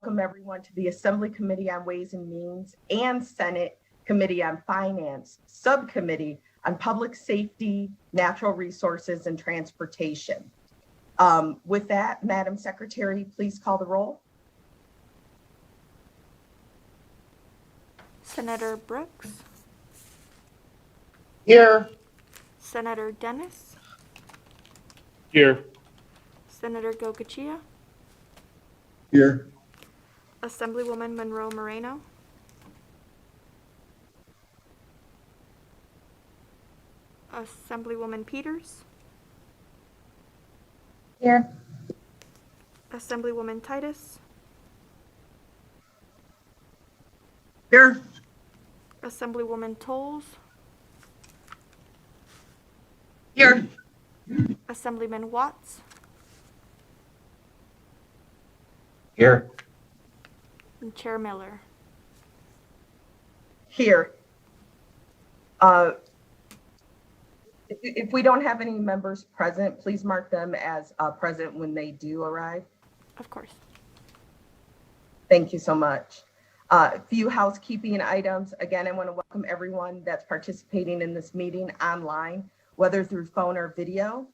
Welcome everyone to the Assembly Committee on Ways and Means and Senate Committee on Finance, Subcommittee on Public Safety, Natural Resources, and Transportation. With that, Madam Secretary, please call the roll. Senator Brooks. Here. Senator Dennis. Here. Senator Gokachia. Here. Assemblywoman Monroe Moreno. Assemblywoman Peters. Here. Assemblywoman Titus. Here. Assemblywoman Tolles. Here. Assemblyman Watts. Here. And Chair Miller. Here. If we don't have any members present, please mark them as present when they do arrive. Of course. Thank you so much. A few housekeeping items. Again, I want to welcome everyone that's participating in this meeting online, whether through phone or video.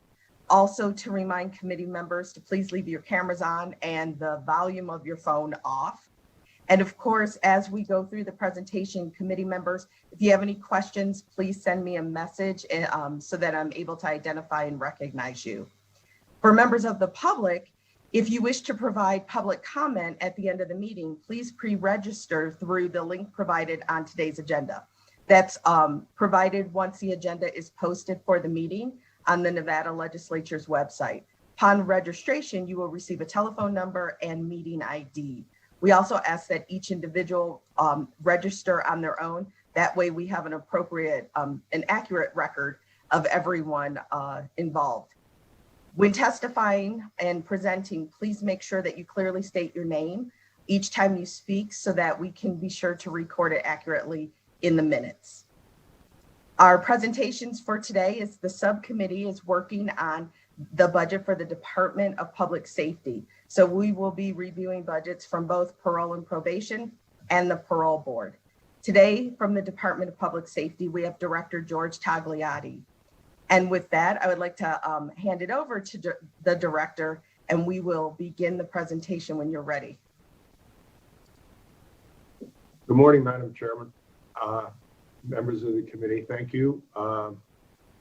Also, to remind committee members to please leave your cameras on and the volume of your phone off. And of course, as we go through the presentation, committee members, if you have any questions, please send me a message so that I'm able to identify and recognize you. For members of the public, if you wish to provide public comment at the end of the meeting, please pre-register through the link provided on today's agenda. That's provided once the agenda is posted for the meeting on the Nevada Legislature's website. Upon registration, you will receive a telephone number and meeting ID. We also ask that each individual register on their own. That way we have an appropriate, an accurate record of everyone involved. When testifying and presenting, please make sure that you clearly state your name each time you speak so that we can be sure to record it accurately in the minutes. Our presentations for today is the subcommittee is working on the budget for the Department of Public Safety. So we will be reviewing budgets from both Parole and Probation and the Parole Board. Today, from the Department of Public Safety, we have Director George Tagliati. And with that, I would like to hand it over to the director, and we will begin the presentation when you're ready. Good morning, Madam Chairman, members of the committee. Thank you.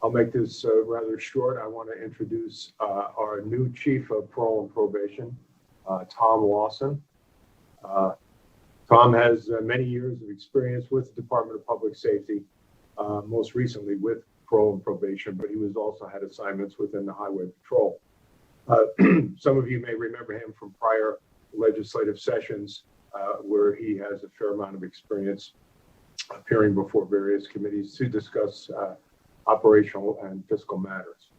I'll make this rather short. I want to introduce our new Chief of Parole and Probation, Tom Lawson. Tom has many years of experience with the Department of Public Safety, most recently with Parole and Probation, but he was also had assignments within the Highway Patrol. Some of you may remember him from prior legislative sessions where he has a fair amount of experience appearing before various committees to discuss operational and fiscal matters.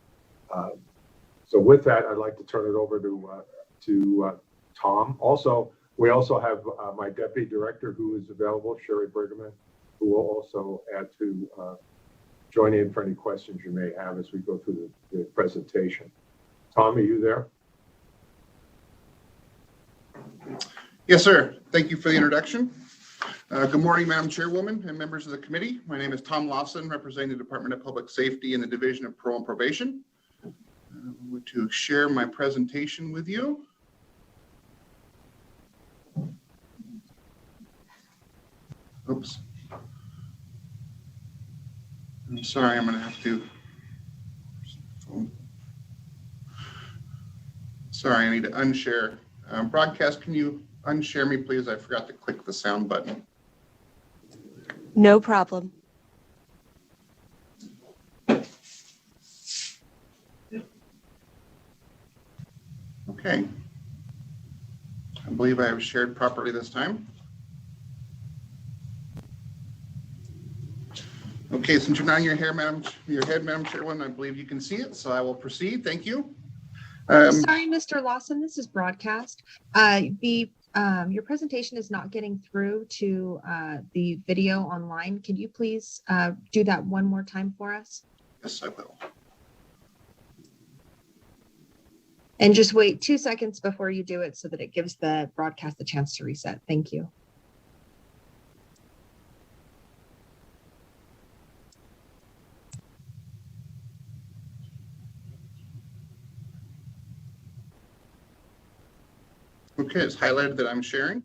So with that, I'd like to turn it over to Tom. Also, we also have my deputy director who is available, Sherry Bergman, who will also add to join in for any questions you may have as we go through the presentation. Tom, are you there? Yes, sir. Thank you for the introduction. Good morning, Madam Chairwoman and members of the committee. My name is Tom Lawson, representing the Department of Public Safety and the Division of Parole and Probation. I'm going to share my presentation with you. Oops. I'm sorry, I'm going to have to. Sorry, I need to unshare. Broadcast, can you unshare me, please? I forgot to click the sound button. No problem. Okay. I believe I have shared properly this time. Okay, since you're nodding your head, Madam Chairwoman, I believe you can see it, so I will proceed. Thank you. Sorry, Mr. Lawson, this is broadcast. Your presentation is not getting through to the video online. Can you please do that one more time for us? Yes, I will. And just wait 2 seconds before you do it so that it gives the broadcast a chance to reset. Thank you. Okay, it's highlighted that I'm sharing.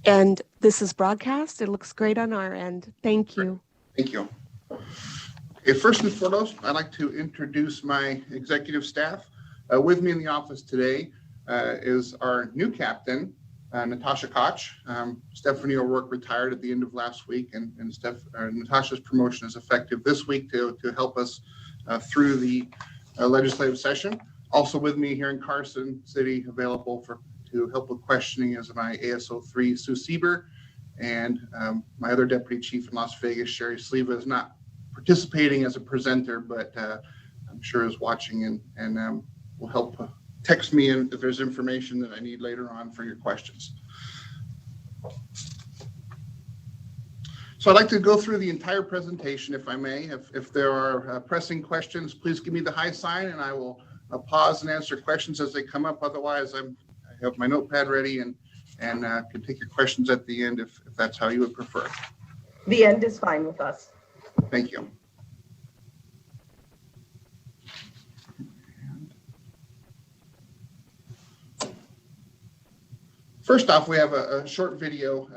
And this is broadcast. It looks great on our end. Thank you. Thank you. Okay, first and foremost, I'd like to introduce my executive staff. With me in the office today is our new captain, Natasha Koch. Stephanie O'Rourke retired at the end of last week, and Natasha's promotion is effective this week to help us through the legislative session. Also with me here in Carson City, available to help with questioning, is my ASO3, Sue Sieber, and my other deputy chief in Las Vegas, Sherry Sleva, is not participating as a presenter, but I'm sure is watching and will help text me if there's information that I need later on for your questions. So I'd like to go through the entire presentation, if I may. If there are pressing questions, please give me the high sign and I will pause and answer questions as they come up. Otherwise, I have my notepad ready and can take your questions at the end if that's how you would prefer. The end is fine with us. Thank you. First off, we have a short video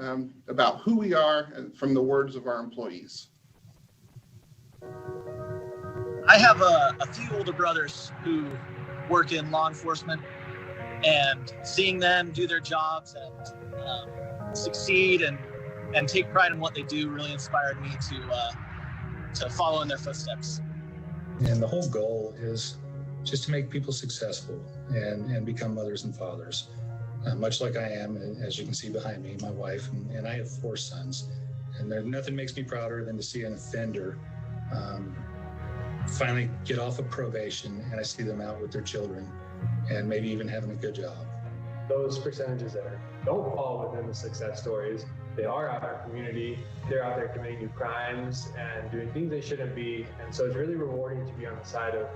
about who we are from the words of our employees. I have a few older brothers who work in law enforcement, and seeing them do their jobs and succeed and take pride in what they do really inspired me to follow in their footsteps. And the whole goal is just to make people successful and become mothers and fathers. Much like I am, as you can see behind me, my wife, and I have 4 sons. And nothing makes me prouder than to see an offender finally get off of probation and I see them out with their children and maybe even having a good job. Those percentages that don't fall within the success stories, they are out in our community, they're out there committing new crimes and doing things they shouldn't be. And so it's really rewarding to be on the side of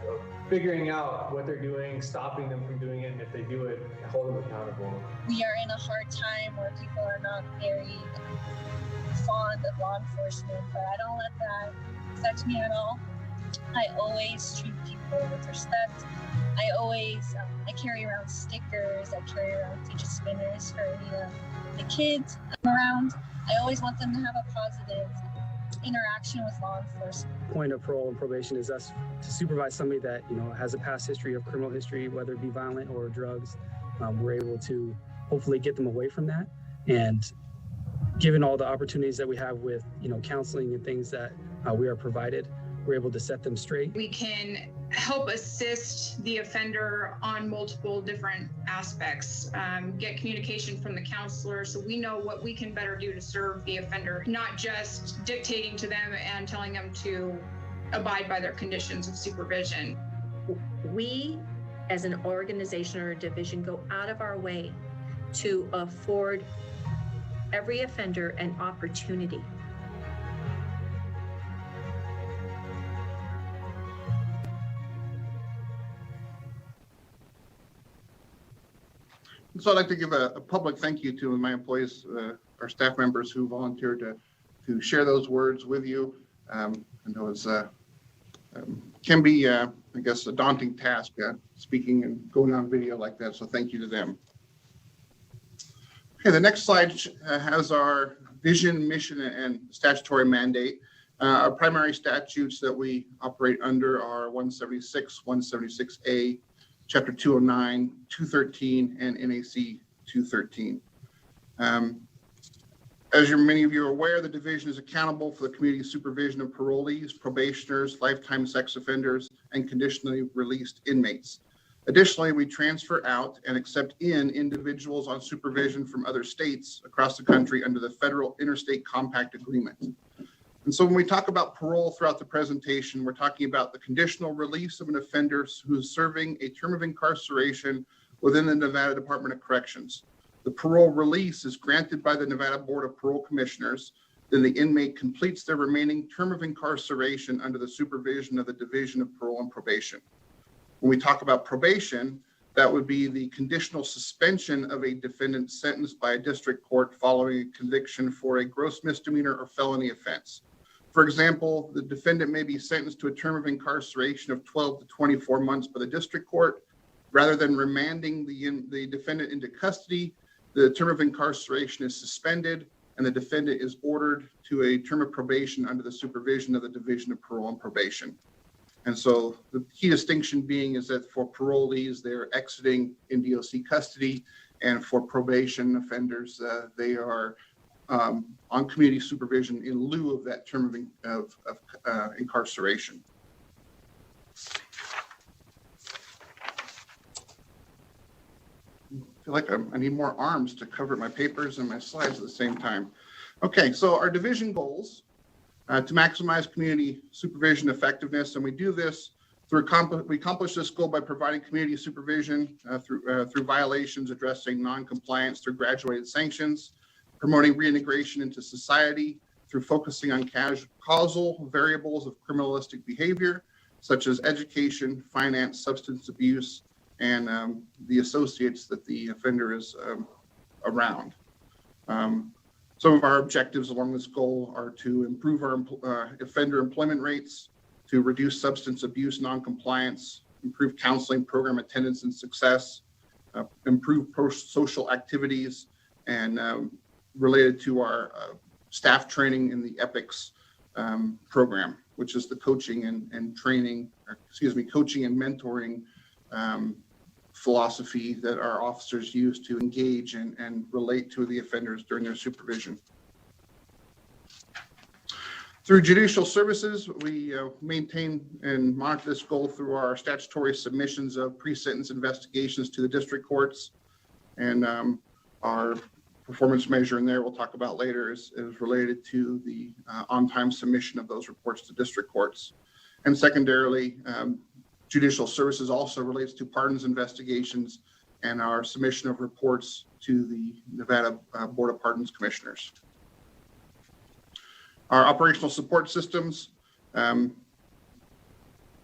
figuring out what they're doing, stopping them from doing it, and if they do it, hold them accountable. We are in a hard time where people are not very fond of law enforcement, but I don't let that affect me at all. I always treat people with respect. I carry around stickers, I carry around fidget spinners for the kids around. I always want them to have a positive interaction with law enforcement. The point of parole and probation is us to supervise somebody that has a past history of criminal history, whether it be violent or drugs. We're able to hopefully get them away from that, and given all the opportunities that we have with counseling and things that we are provided, we're able to set them straight. We can help assist the offender on multiple different aspects, get communication from the counselor so we know what we can better do to serve the offender, not just dictating to them and telling them to abide by their conditions of supervision. We, as an organization or a division, go out of our way to afford every offender an opportunity. So I'd like to give a public thank you to my employees, our staff members who volunteered to share those words with you. I know it's can be, I guess, a daunting task speaking and going on video like that. So thank you to them. Okay, the next slide has our vision, mission, and statutory mandate. Our primary statutes that we operate under are 176, 176A, Chapter 209, 213, and NAC 213. As many of you are aware, the division is accountable for the community supervision of parolees, probationers, lifetime sex offenders, and conditionally released inmates. Additionally, we transfer out and accept in individuals on supervision from other states across the country under the Federal Interstate Compact Agreement. And so when we talk about parole throughout the presentation, we're talking about the conditional release of an offender who is serving a term of incarceration within the Nevada Department of Corrections. The parole release is granted by the Nevada Board of Parole Commissioners. Then the inmate completes their remaining term of incarceration under the supervision of the Division of Parole and Probation. When we talk about probation, That would be the conditional suspension of a defendant sentenced by a district court following a conviction for a gross misdemeanor or felony offense. For example, the defendant may be sentenced to a term of incarceration of 12 to 24 months by the district court. Rather than remanding the defendant into custody, the term of incarceration is suspended and the defendant is ordered to a term of probation under the supervision of the Division of Parole and Probation. And so the key distinction being is that for parolees, they're exiting NDOC custody, and for probation offenders, they are on community supervision in lieu of that term of incarceration. I feel like I need more arms to cover my papers and my slides at the same time. Okay, so our division goals to maximize community supervision effectiveness, and we do this through we accomplish this goal by providing community supervision through violations, addressing non-compliance through graduated sanctions, promoting reintegration into society through focusing on causal variables of criminalistic behavior, such as education, finance, substance abuse, and the associates that the offender is around. Some of our objectives along this goal are to improve our offender employment rates, to reduce substance abuse non-compliance, improve counseling program attendance and success, improve pro-social activities, and related to our staff training in the EPICS program, which is the coaching and training, coaching and mentoring philosophy that our officers use to engage and relate to the offenders during their supervision. Through judicial services, we maintain and monitor this goal through our statutory submissions of pre-sentence investigations to the district courts, and our performance measure in there we'll talk about later is related to the on-time submission of those reports to district courts. And secondarily, judicial services also relates to pardons investigations and our submission of reports to the Nevada Board of Pardons Commissioners. Our operational support systems,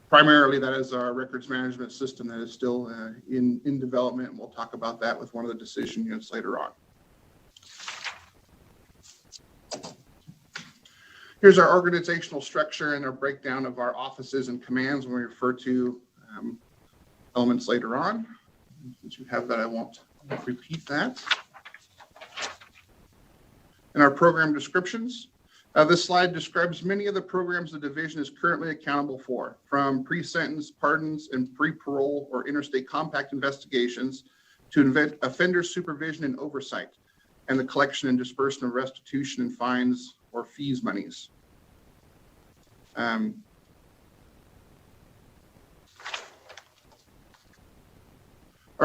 primarily that is our records management system that is still in development, and we'll talk about that with one of the decision units later on. Here's our organizational structure and our breakdown of our offices and commands when we refer to elements later on. Since you have that, I won't repeat that. And our program descriptions. This slide describes many of the programs the division is currently accountable for, from pre-sentence pardons and pre-parole or interstate compact investigations to offender supervision and oversight, and the collection and disbursement of restitution and fines or fees monies. Our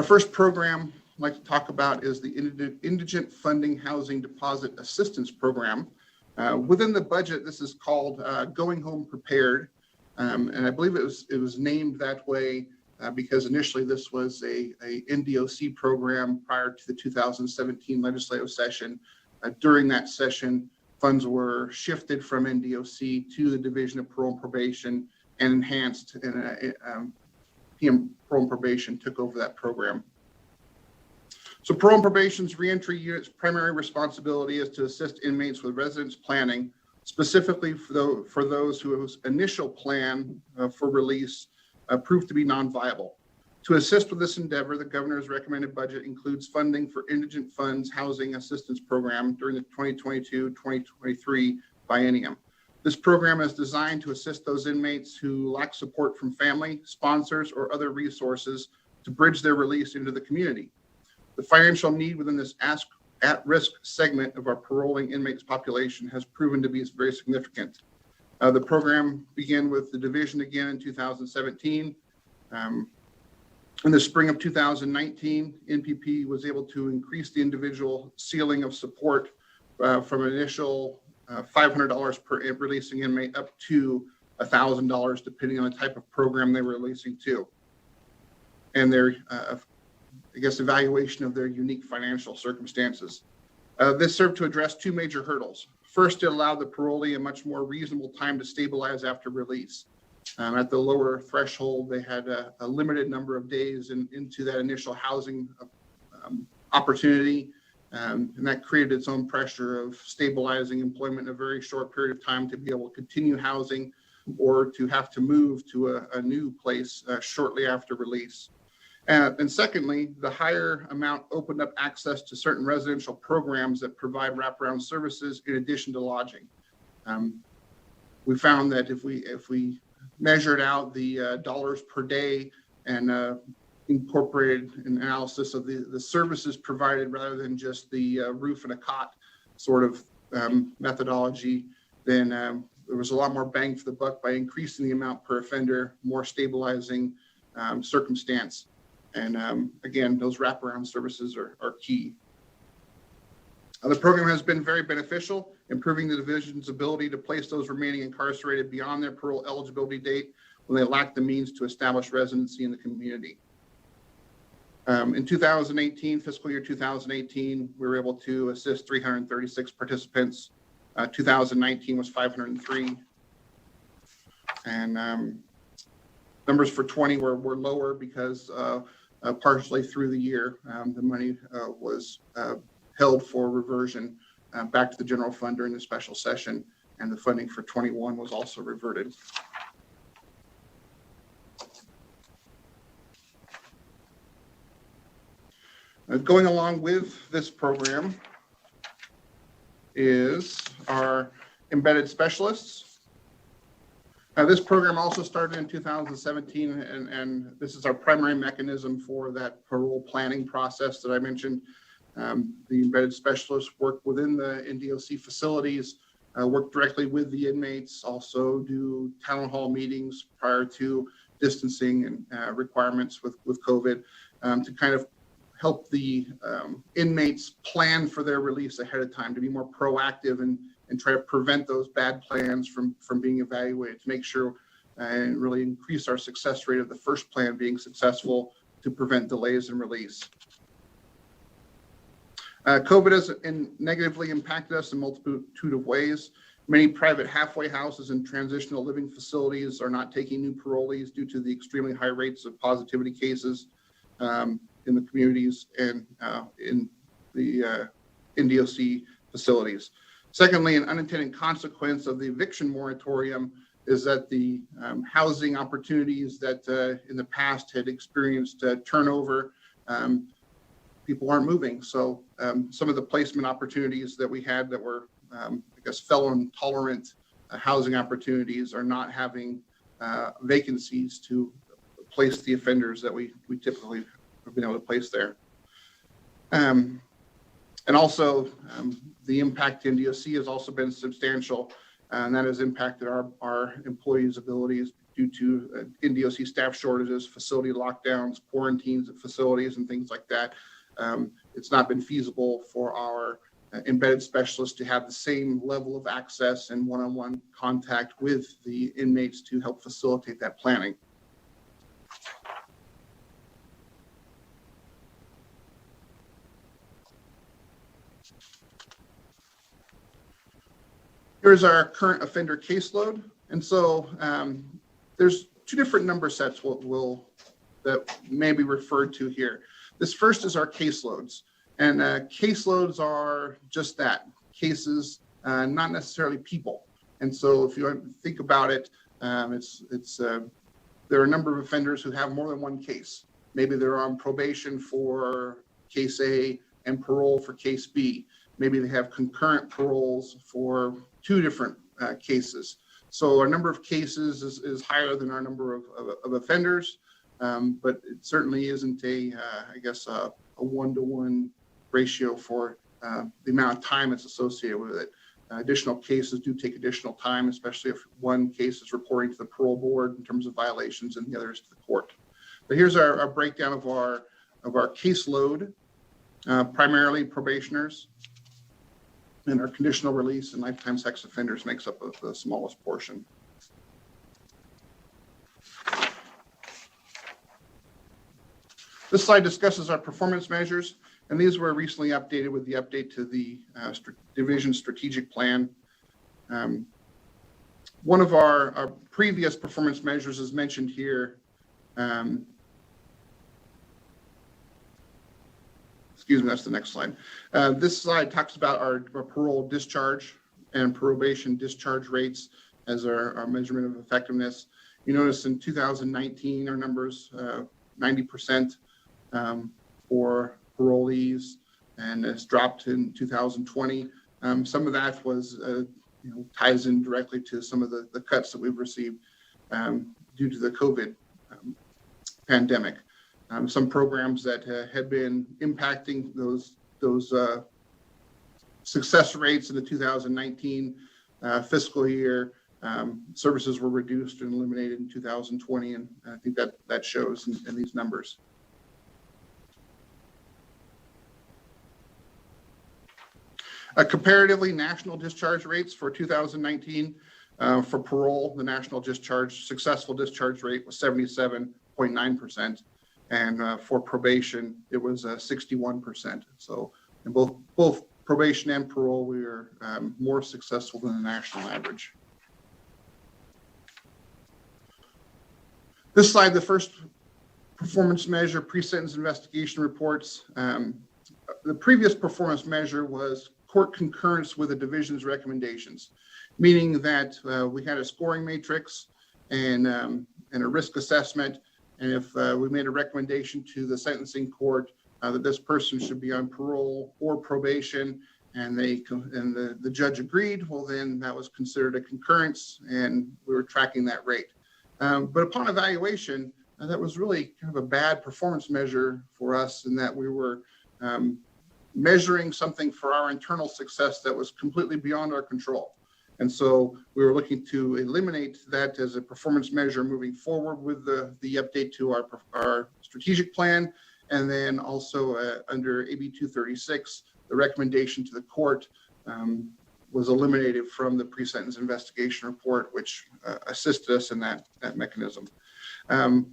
first program I'd like to talk about is the Indigent Funding Housing Deposit Assistance Program. Within the budget, this is called Going Home Prepared, and I believe it was named that way because initially this was a NDOC program prior to the 2017 legislative session. During that session, funds were shifted from NDOC to the Division of Parole and Probation and enhanced, and PM Parole and Probation took over that program. So Parole and Probation's reentry unit's primary responsibility is to assist inmates with residence planning, specifically for those whose initial plan for release proved to be non-viable. To assist with this endeavor, the governor's recommended budget includes funding for Indigent Funds Housing Assistance Program during the 2022-2023 biennium. This program is designed to assist those inmates who lack support from family, sponsors, or other resources to bridge their release into the community. The financial need within this at-risk segment of our paroling inmates population has proven to be very significant. The program began with the division again in 2017. In the spring of 2019, NPP was able to increase the individual ceiling of support from an initial $500 per releasing inmate up to $1,000, depending on the type of program they were releasing to, and their evaluation of their unique financial circumstances. This served to address two major hurdles. First, it allowed the parolee a much more reasonable time to stabilize after release. At the lower threshold, they had a limited number of days into that initial housing opportunity, and that created its own pressure of stabilizing employment in a very short period of time to be able to continue housing or to have to move to a new place shortly after release. And secondly, the higher amount opened up access to certain residential programs that provide wraparound services in addition to lodging. We found that if we measured out the dollars per day and incorporated an analysis of the services provided rather than just the roof and a cot sort of methodology, then there was a lot more bang for the buck by increasing the amount per offender, more stabilizing circumstance. And again, those wraparound services are key. The program has been very beneficial, improving the division's ability to place those remaining incarcerated beyond their parole eligibility date when they lack the means to establish residency in the community. In 2018, fiscal year 2018, we were able to assist 336 participants. 2019 was 503. And numbers for 20 were lower because partially through the year, the money was held for reversion back to the general fund during the special session, and the funding for 21 was also reverted. Going along with this program is our embedded specialists. This program also started in 2017, and this is our primary mechanism for that parole planning process that I mentioned. The embedded specialists work within the NDOC facilities, work directly with the inmates, also do town hall meetings prior to distancing and requirements with COVID to kind of help the inmates plan for their release ahead of time, to be more proactive and try to prevent those bad plans from being evaluated, to make sure and really increase our success rate of the first plan being successful to prevent delays in release. COVID has negatively impacted us in multitude of ways. Many private halfway houses and transitional living facilities are not taking new parolees due to the extremely high rates of positivity cases in the communities and in the NDOC facilities. Secondly, an unintended consequence of the eviction moratorium is that the housing opportunities that in the past had experienced turnover, people aren't moving. So some of the placement opportunities that we had that were, I guess, felon tolerant housing opportunities are not having vacancies to place the offenders that we typically have been able to place there. And also, the impact to NDOC has also been substantial, and that has impacted our employees' abilities due to NDOC staff shortages, facility lockdowns, quarantines at facilities, and things like that. It's not been feasible for our embedded specialists to have the same level of access and one-on-one contact with the inmates to help facilitate that planning. Here's our current offender caseload. And so there's two different number sets that may be referred to here. This first is our caseloads. And caseloads are just that, cases, not necessarily people. And so if you think about it, there are a number of offenders who have more than one case. Maybe they're on probation for case A and parole for case B. Maybe they have concurrent paroles for two different cases. So our number of cases is higher than our number of offenders, but it certainly isn't a one-to-one ratio for the amount of time that's associated with it. Additional cases do take additional time, especially if one case is reporting to the parole board in terms of violations and the others to the court. But here's our breakdown of our caseload, primarily probationers, and our conditional release and lifetime sex offenders makes up the smallest portion. This slide discusses our performance measures, and these were recently updated with the update to the division strategic plan. One of our previous performance measures is mentioned here. Excuse me, that's the next slide. This slide talks about our parole discharge and probation discharge rates as our measurement of effectiveness. You notice in 2019, our numbers, 90% for parolees, and it's dropped in 2020. Some of that was, ties in directly to some of the cuts that we've received due to the COVID pandemic. Some programs that had been impacting those success rates in the 2019 fiscal year, services were reduced and eliminated in 2020, and I think that shows in these numbers. Comparatively, national discharge rates for 2019 for parole, the national successful discharge rate was 77.9%, and for probation, it was 61%. So in both probation and parole, we are more successful than the national average. This slide, the first performance measure, pre-sentence investigation reports. The previous performance measure was court concurrence with the division's recommendations, meaning that we had a scoring matrix and a risk assessment. And if we made a recommendation to the sentencing court that this person should be on parole or probation, and the judge agreed, well, then that was considered a concurrence, and we were tracking that rate. But upon evaluation, that was really kind of a bad performance measure for us, in that we were measuring something for our internal success that was completely beyond our control. And so we were looking to eliminate that as a performance measure moving forward with the update to our strategic plan. And then also under AB 236, the recommendation to the court was eliminated from the pre-sentence investigation report, which assisted us in that mechanism.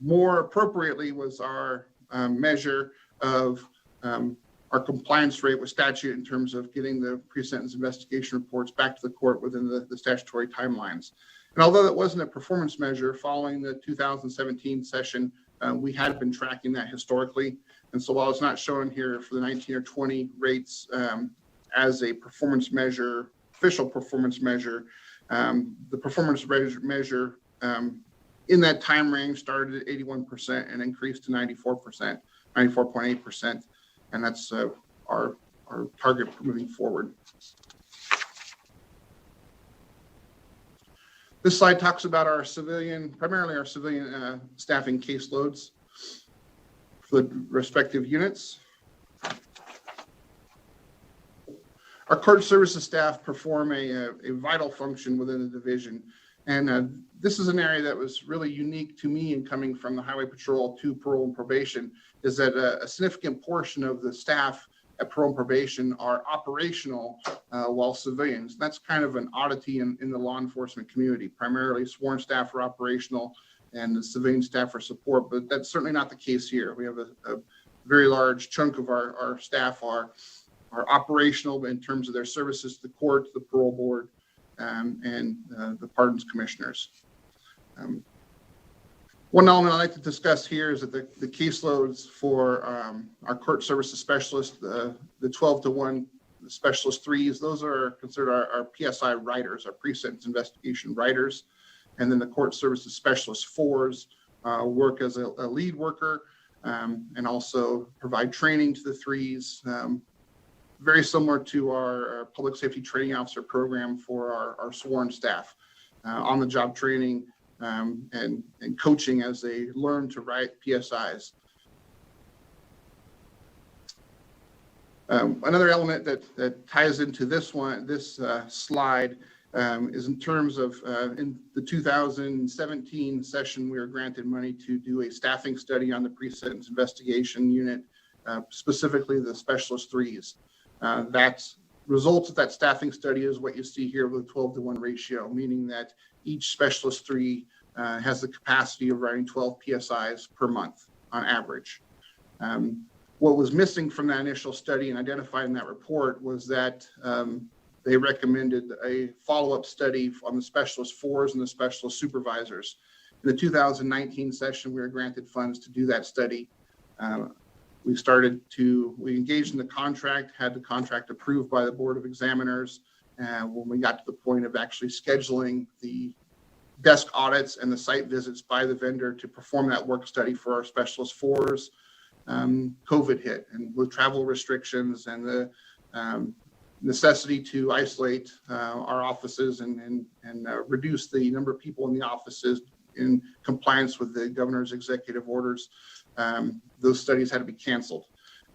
More appropriately was our measure of our compliance rate with statute in terms of getting the pre-sentence investigation reports back to the court within the statutory timelines. And although that wasn't a performance measure, following the 2017 session, we had been tracking that historically. And so while it's not shown here for the 19 or 20 rates as a performance measure, official performance measure, the performance measure in that time range started at 81% and increased to 94%, 94.8%. And that's our target moving forward. This slide talks about primarily our civilian staffing caseloads for the respective units. Our court services staff perform a vital function within the division. And this is an area that was really unique to me in coming from the Highway Patrol to Parole and Probation, is that a significant portion of the staff at Parole and Probation are operational while civilians. That's kind of an oddity in the law enforcement community. Primarily sworn staff are operational and the civilian staff are support, but that's certainly not the case here. We have a very large chunk of our staff are operational in terms of their services to the court, the parole board, and the pardons commissioners. One element I'd like to discuss here is that the caseloads for our court services specialists, the 12-to-1 specialist 3s, those are considered our PSI writers, our pre-sentence investigation writers. And then the court services specialist 4s work as a lead worker and also provide training to the 3s, very similar to our public safety training officer program for our sworn staff, on the job training and coaching as they learn to write PSIs. Another element that ties into this slide is in terms of in the 2017 session, we were granted money to do a staffing study on the pre-sentence investigation unit, specifically the specialist 3s. Results of that staffing study is what you see here with a 12-to-1 ratio, meaning that each specialist 3 has the capacity of writing 12 PSIs per month on average. What was missing from that initial study and identified in that report was that they recommended a follow-up study on the specialist 4s and the specialist supervisors. In the 2019 session, we were granted funds to do that study. We engaged in the contract, had the contract approved by the Board of Examiners. And when we got to the point of actually scheduling the desk audits and the site visits by the vendor to perform that work study for our specialist 4s, COVID hit, and with travel restrictions and the necessity to isolate our offices and reduce the number of people in the offices in compliance with the governor's executive orders, those studies had to be canceled.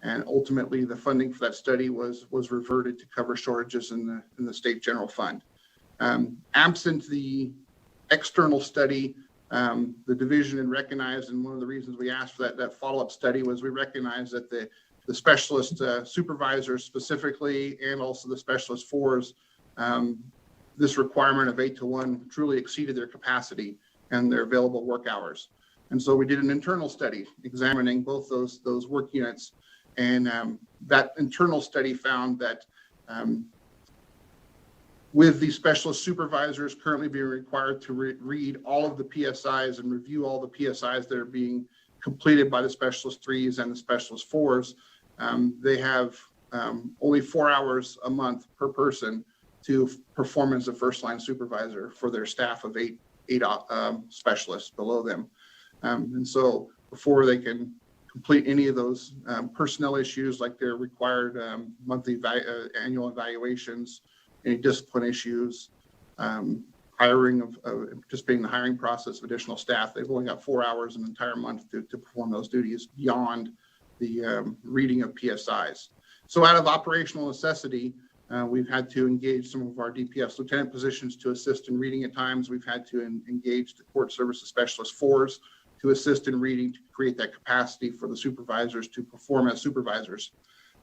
And ultimately, the funding for that study was reverted to cover shortages in the state general fund. Absent the external study, the division had recognized, and one of the reasons we asked for that follow-up study was we recognized that the specialist supervisors specifically, and also the specialist 4s, this requirement of 8-to-1 truly exceeded their capacity and their available work hours. And so we did an internal study examining both those work units. And that internal study found that with the specialist supervisors currently being required to read all of the PSIs and review all the PSIs that are being completed by the specialist 3s and the specialist 4s, they have only 4 hours a month per person to perform as a first-line supervisor for their staff of eight specialists below them. And so before they can complete any of those personnel issues, like their required monthly annual evaluations, any discipline issues, hiring of participating in the hiring process of additional staff, they've only got 4 hours an entire month to perform those duties beyond the reading of PSIs. So out of operational necessity, we've had to engage some of our DPS lieutenant positions to assist in reading at times. We've had to engage the court services specialist 4s to assist in reading, to create that capacity for the supervisors to perform as supervisors.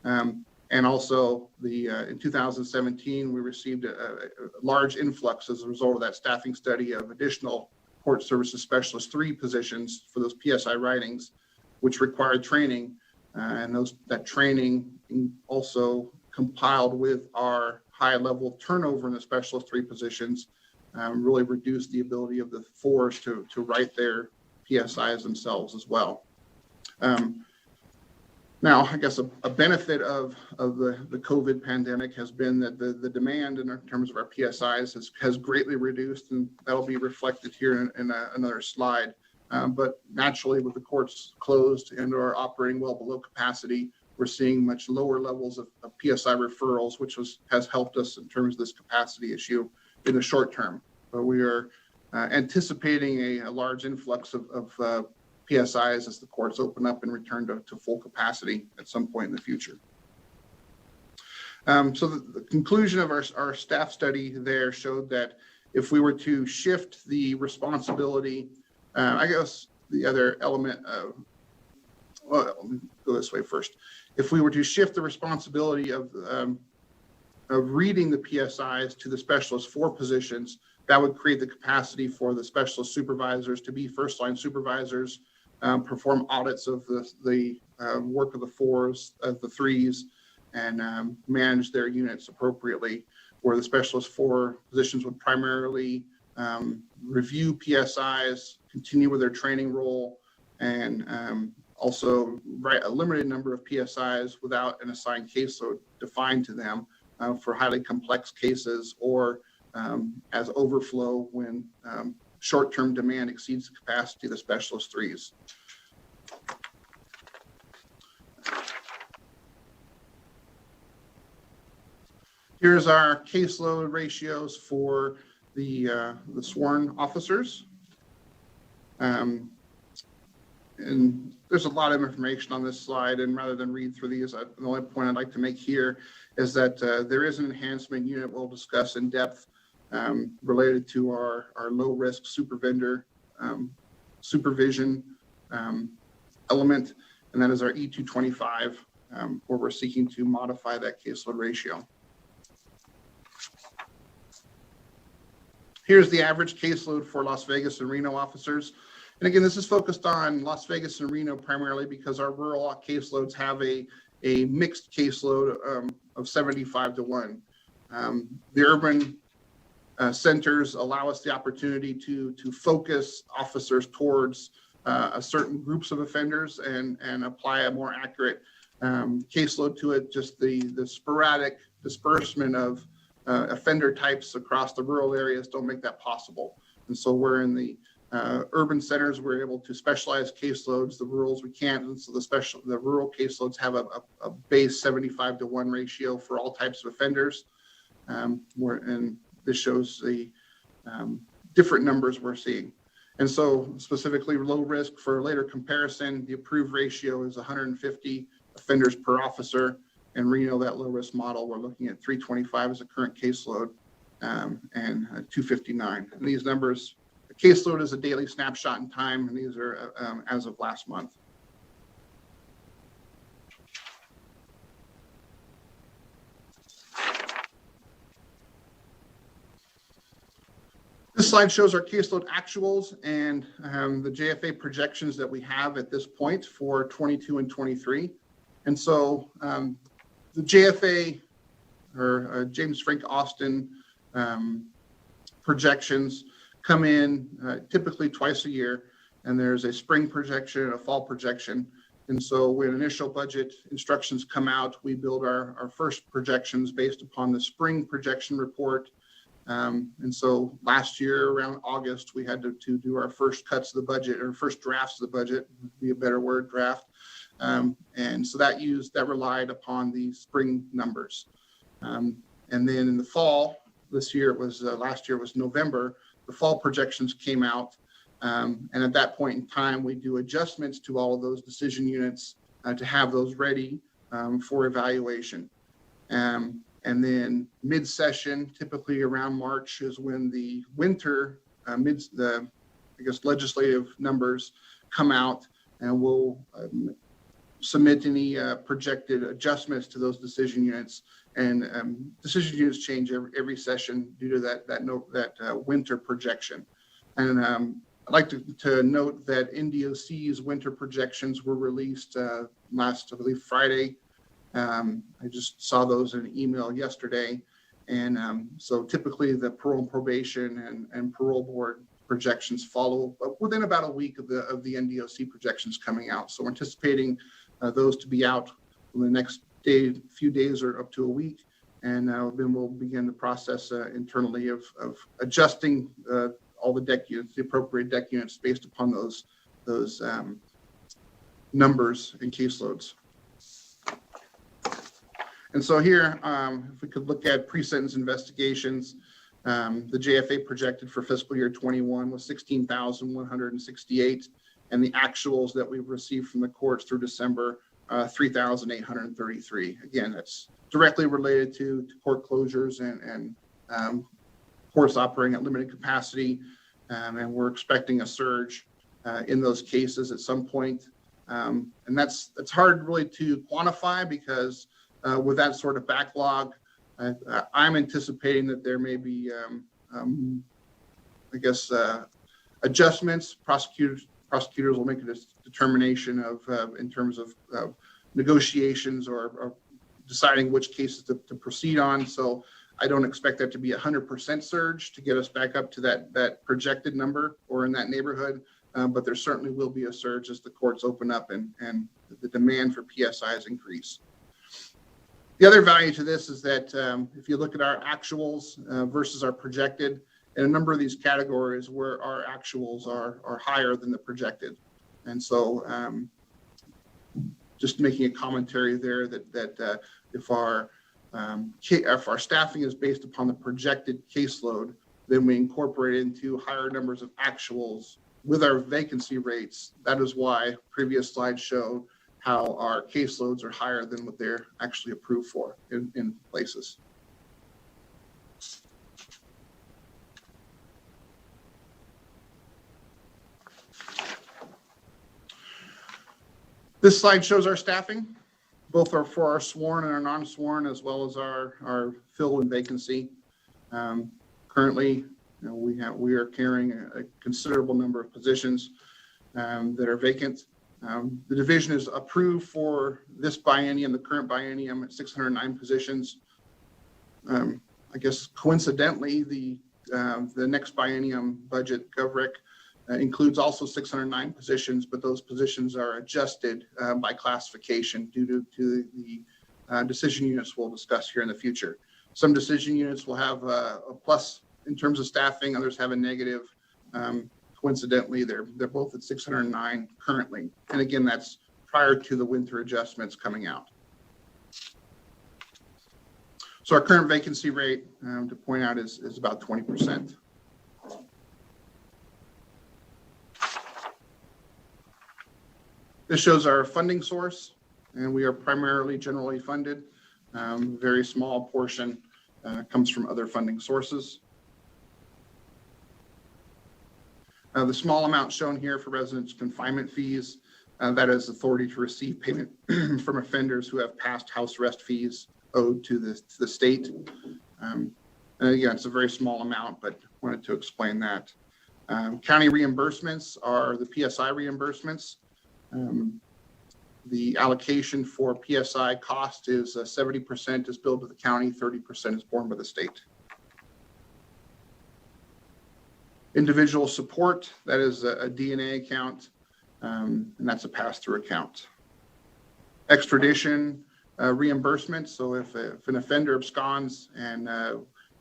And also in 2017, we received a large influx as a result of that staffing study of additional court services specialist 3 positions for those PSI writings, which required training. And that training also compiled with our high level of turnover in the specialist 3 positions, really reduced the ability of the 4s to write their PSIs themselves as well. Now, I guess a benefit of the COVID pandemic has been that the demand in terms of our PSIs has greatly reduced, and that'll be reflected here in another slide. But naturally, with the courts closed and are operating well below capacity, we're seeing much lower levels of PSI referrals, which has helped us in terms of this capacity issue in the short term. But we are anticipating a large influx of PSIs as the courts open up and return to full capacity at some point in the future. So the conclusion of our staff study there showed that if we were to shift the responsibility, I guess the other element well, let me go this way first. If we were to shift the responsibility of reading the PSIs to the specialist 4 positions, that would create the capacity for the specialist supervisors to be first-line supervisors, perform audits of the work of the 4s, of the 3s, and manage their units appropriately, where the specialist 4 positions would primarily review PSIs, continue with their training role, and also write a limited number of PSIs without an assigned caseload defined to them for highly complex cases or as overflow when short-term demand exceeds the capacity of the specialist 3s. Here's our caseload ratios for the sworn officers. And there's a lot of information on this slide, and rather than read through these, the only point I'd like to make here is that there is an enhancement unit we'll discuss in depth related to our low-risk supervision element, and that is our E225, where we're seeking to modify that caseload ratio. Here's the average caseload for Las Vegas and Reno officers. And again, this is focused on Las Vegas and Reno primarily because our rural caseloads have a mixed caseload of 75-1. The urban centers allow us the opportunity to focus officers towards a certain groups of offenders and apply a more accurate caseload to it. Just the sporadic disbursement of offender types across the rural areas don't make that possible. And so we're in the urban centers, we're able to specialize caseloads. The rurals we can't, and so the rural caseloads have a base 75-to-1 ratio for all types of offenders. And this shows the different numbers we're seeing. And so specifically low risk, for later comparison, the approved ratio is 150 offenders per officer. In Reno, that low risk model, we're looking at 325 as a current caseload and 259. And these numbers, a caseload is a daily snapshot in time, and these are as of last month. This slide shows our caseload actuals and the JFA projections that we have at this point for 22 and 23. And so the JFA, or James Frank Austin projections, come in typically twice a year, and there's a spring projection and a fall projection. And so when initial budget instructions come out, we build our first projections based upon the spring projection report. And so last year around August, we had to do our first cuts of the budget, or first drafts of the budget, would be a better word, draft. And so that relied upon the spring numbers. And then in the fall, this year it was, last year was November, the fall projections came out. And at that point in time, we do adjustments to all of those decision units to have those ready for evaluation. And then mid-session, typically around March, is when the winter, legislative numbers come out, and we'll submit any projected adjustments to those decision units. And decision units change every session due to that winter projection. And I'd like to note that NDOC's winter projections were released last, I believe, Friday. I just saw those in an email yesterday. And so typically the parole and probation and parole board projections follow within about a week of the NDOC projections coming out. So we're anticipating those to be out in the next few days or up to a week. And then we'll begin the process internally of adjusting all the deck units, the appropriate deck units based upon those numbers and caseloads. And so here, if we could look at pre-sentence investigations, the JFA projected for fiscal year 21 was 16,168, and the actuals that we've received from the courts through December, 3,833. Again, that's directly related to court closures and courts operating at limited capacity, and we're expecting a surge in those cases at some point. And that's hard really to quantify because with that sort of backlog, I'm anticipating that there may be, adjustments. Prosecutors will make a determination of in terms of negotiations or deciding which cases to proceed on. So I don't expect that to be 100% surge to get us back up to that projected number or in that neighborhood. But there certainly will be a surge as the courts open up and the demand for PSIs increase. The other value to this is that if you look at our actuals versus our projected, in a number of these categories where our actuals are higher than the projected. And so just making a commentary there that if our staffing is based upon the projected caseload, then we incorporate into higher numbers of actuals with our vacancy rates. That is why previous slides show how our caseloads are higher than what they're actually approved for in places. This slide shows our staffing, both are for our sworn and our non-sworn, as well as our fill and vacancy. Currently, we are carrying a considerable number of positions that are vacant. The division is approved for this biennium, the current biennium, at 609 positions. I guess coincidentally, the next biennium budget, GovRec, includes also 609 positions, but those positions are adjusted by classification due to the decision units we'll discuss here in the future. Some decision units will have a plus in terms of staffing, others have a negative. Coincidentally, they're both at 609 currently. And again, that's prior to the winter adjustments coming out. So our current vacancy rate, to point out, is about 20%. This shows our funding source, and we are primarily generally funded. Very small portion comes from other funding sources. The small amount shown here for residence confinement fees, that is authority to receive payment from offenders who have past house arrest fees owed to the state. And again, it's a very small amount, but wanted to explain that. County reimbursements are the PSI reimbursements. The allocation for PSI cost is 70% is billed to the county, 30% is borne by the state. Individual support, that is a DNA account, and that's a pass-through account. Extradition reimbursement, so if an offender absconds and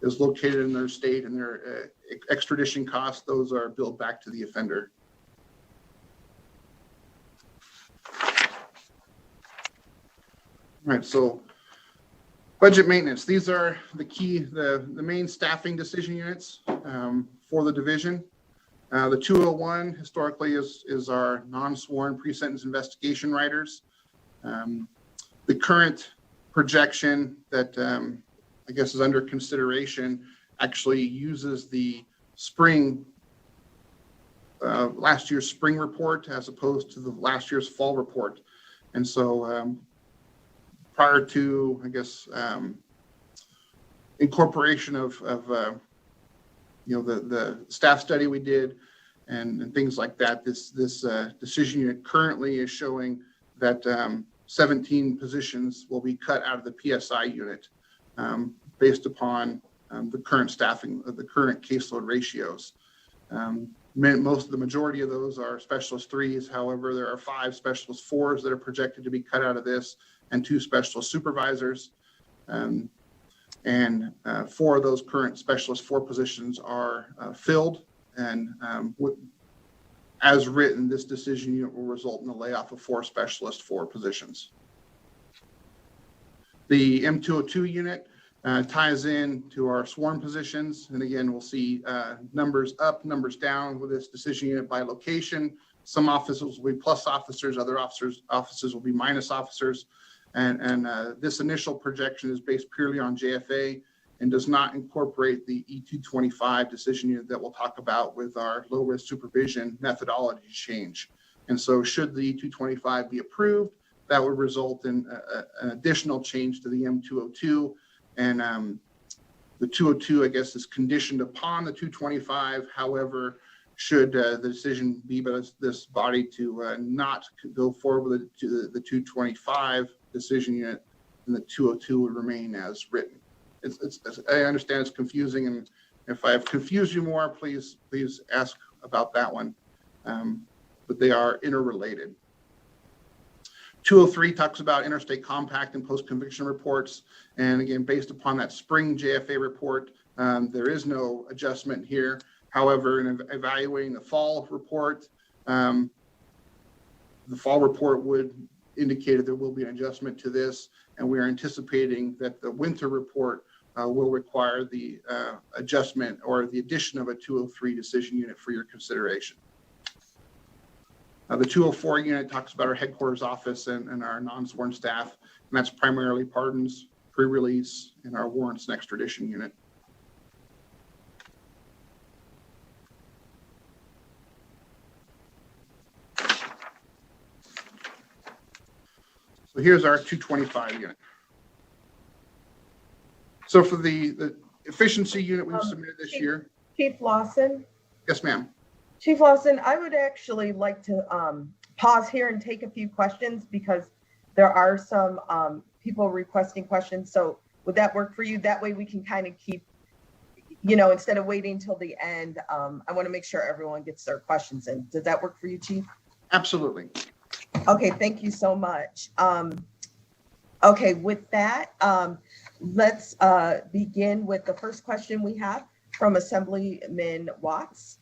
is located in their state and their extradition costs, those are billed back to the offender. All right, so budget maintenance. These are the main staffing decision units for the division. The 201 historically is our non-sworn pre-sentence investigation writers. The current projection that I guess is under consideration actually uses the last year's spring report as opposed to the last year's fall report. And so prior to, I guess, incorporation of the staff study we did and things like that, this decision unit currently is showing that 17 positions will be cut out of the PSI unit based upon the current staffing, the current caseload ratios. The majority of those are specialist 3s. However, there are 5 specialist 4s that are projected to be cut out of this, and 2 specialist supervisors. And 4 of those current specialist 4 positions are filled. And as written, this decision unit will result in the layoff of 4 specialist 4 positions. The M202 unit ties in to our sworn positions. And again, we'll see numbers up, numbers down with this decision unit by location. Some officers will be plus officers, other officers will be minus officers. And this initial projection is based purely on JFA and does not incorporate the E225 decision unit that we'll talk about with our low-risk supervision methodology change. And so should the E225 be approved, that would result in an additional change to the M202. And the 202, I guess, is conditioned upon the 225. However, should the decision be by this body to not go forward with the 225 decision unit, and the 202 would remain as written. I understand it's confusing, and if I have confused you more, please ask about that one. But they are interrelated. 203 talks about interstate compact and post-conviction reports. And again, based upon that spring JFA report, there is no adjustment here. However, in evaluating the fall report, the fall report would indicate that there will be an adjustment to this, and we are anticipating that the winter report will require the adjustment or the addition of a 203 decision unit for your consideration. The 204 unit talks about our headquarters office and our non-sworn staff, and that's primarily pardons, pre-release, and our warrants and extradition unit. So here's our 225 unit. So for the efficiency unit we've submitted this year. Chief Lawson? Yes, ma'am. Chief Lawson, I would actually like to pause here and take a few questions because there are some people requesting questions. So Would that work for you? That way we can kind of keep, you know, instead of waiting till the end, I want to make sure everyone gets their questions in. Does that work for you, Chief? Absolutely. Okay, thank you so much. Okay, with that, let's begin with the first question we have from Assemblyman Watts.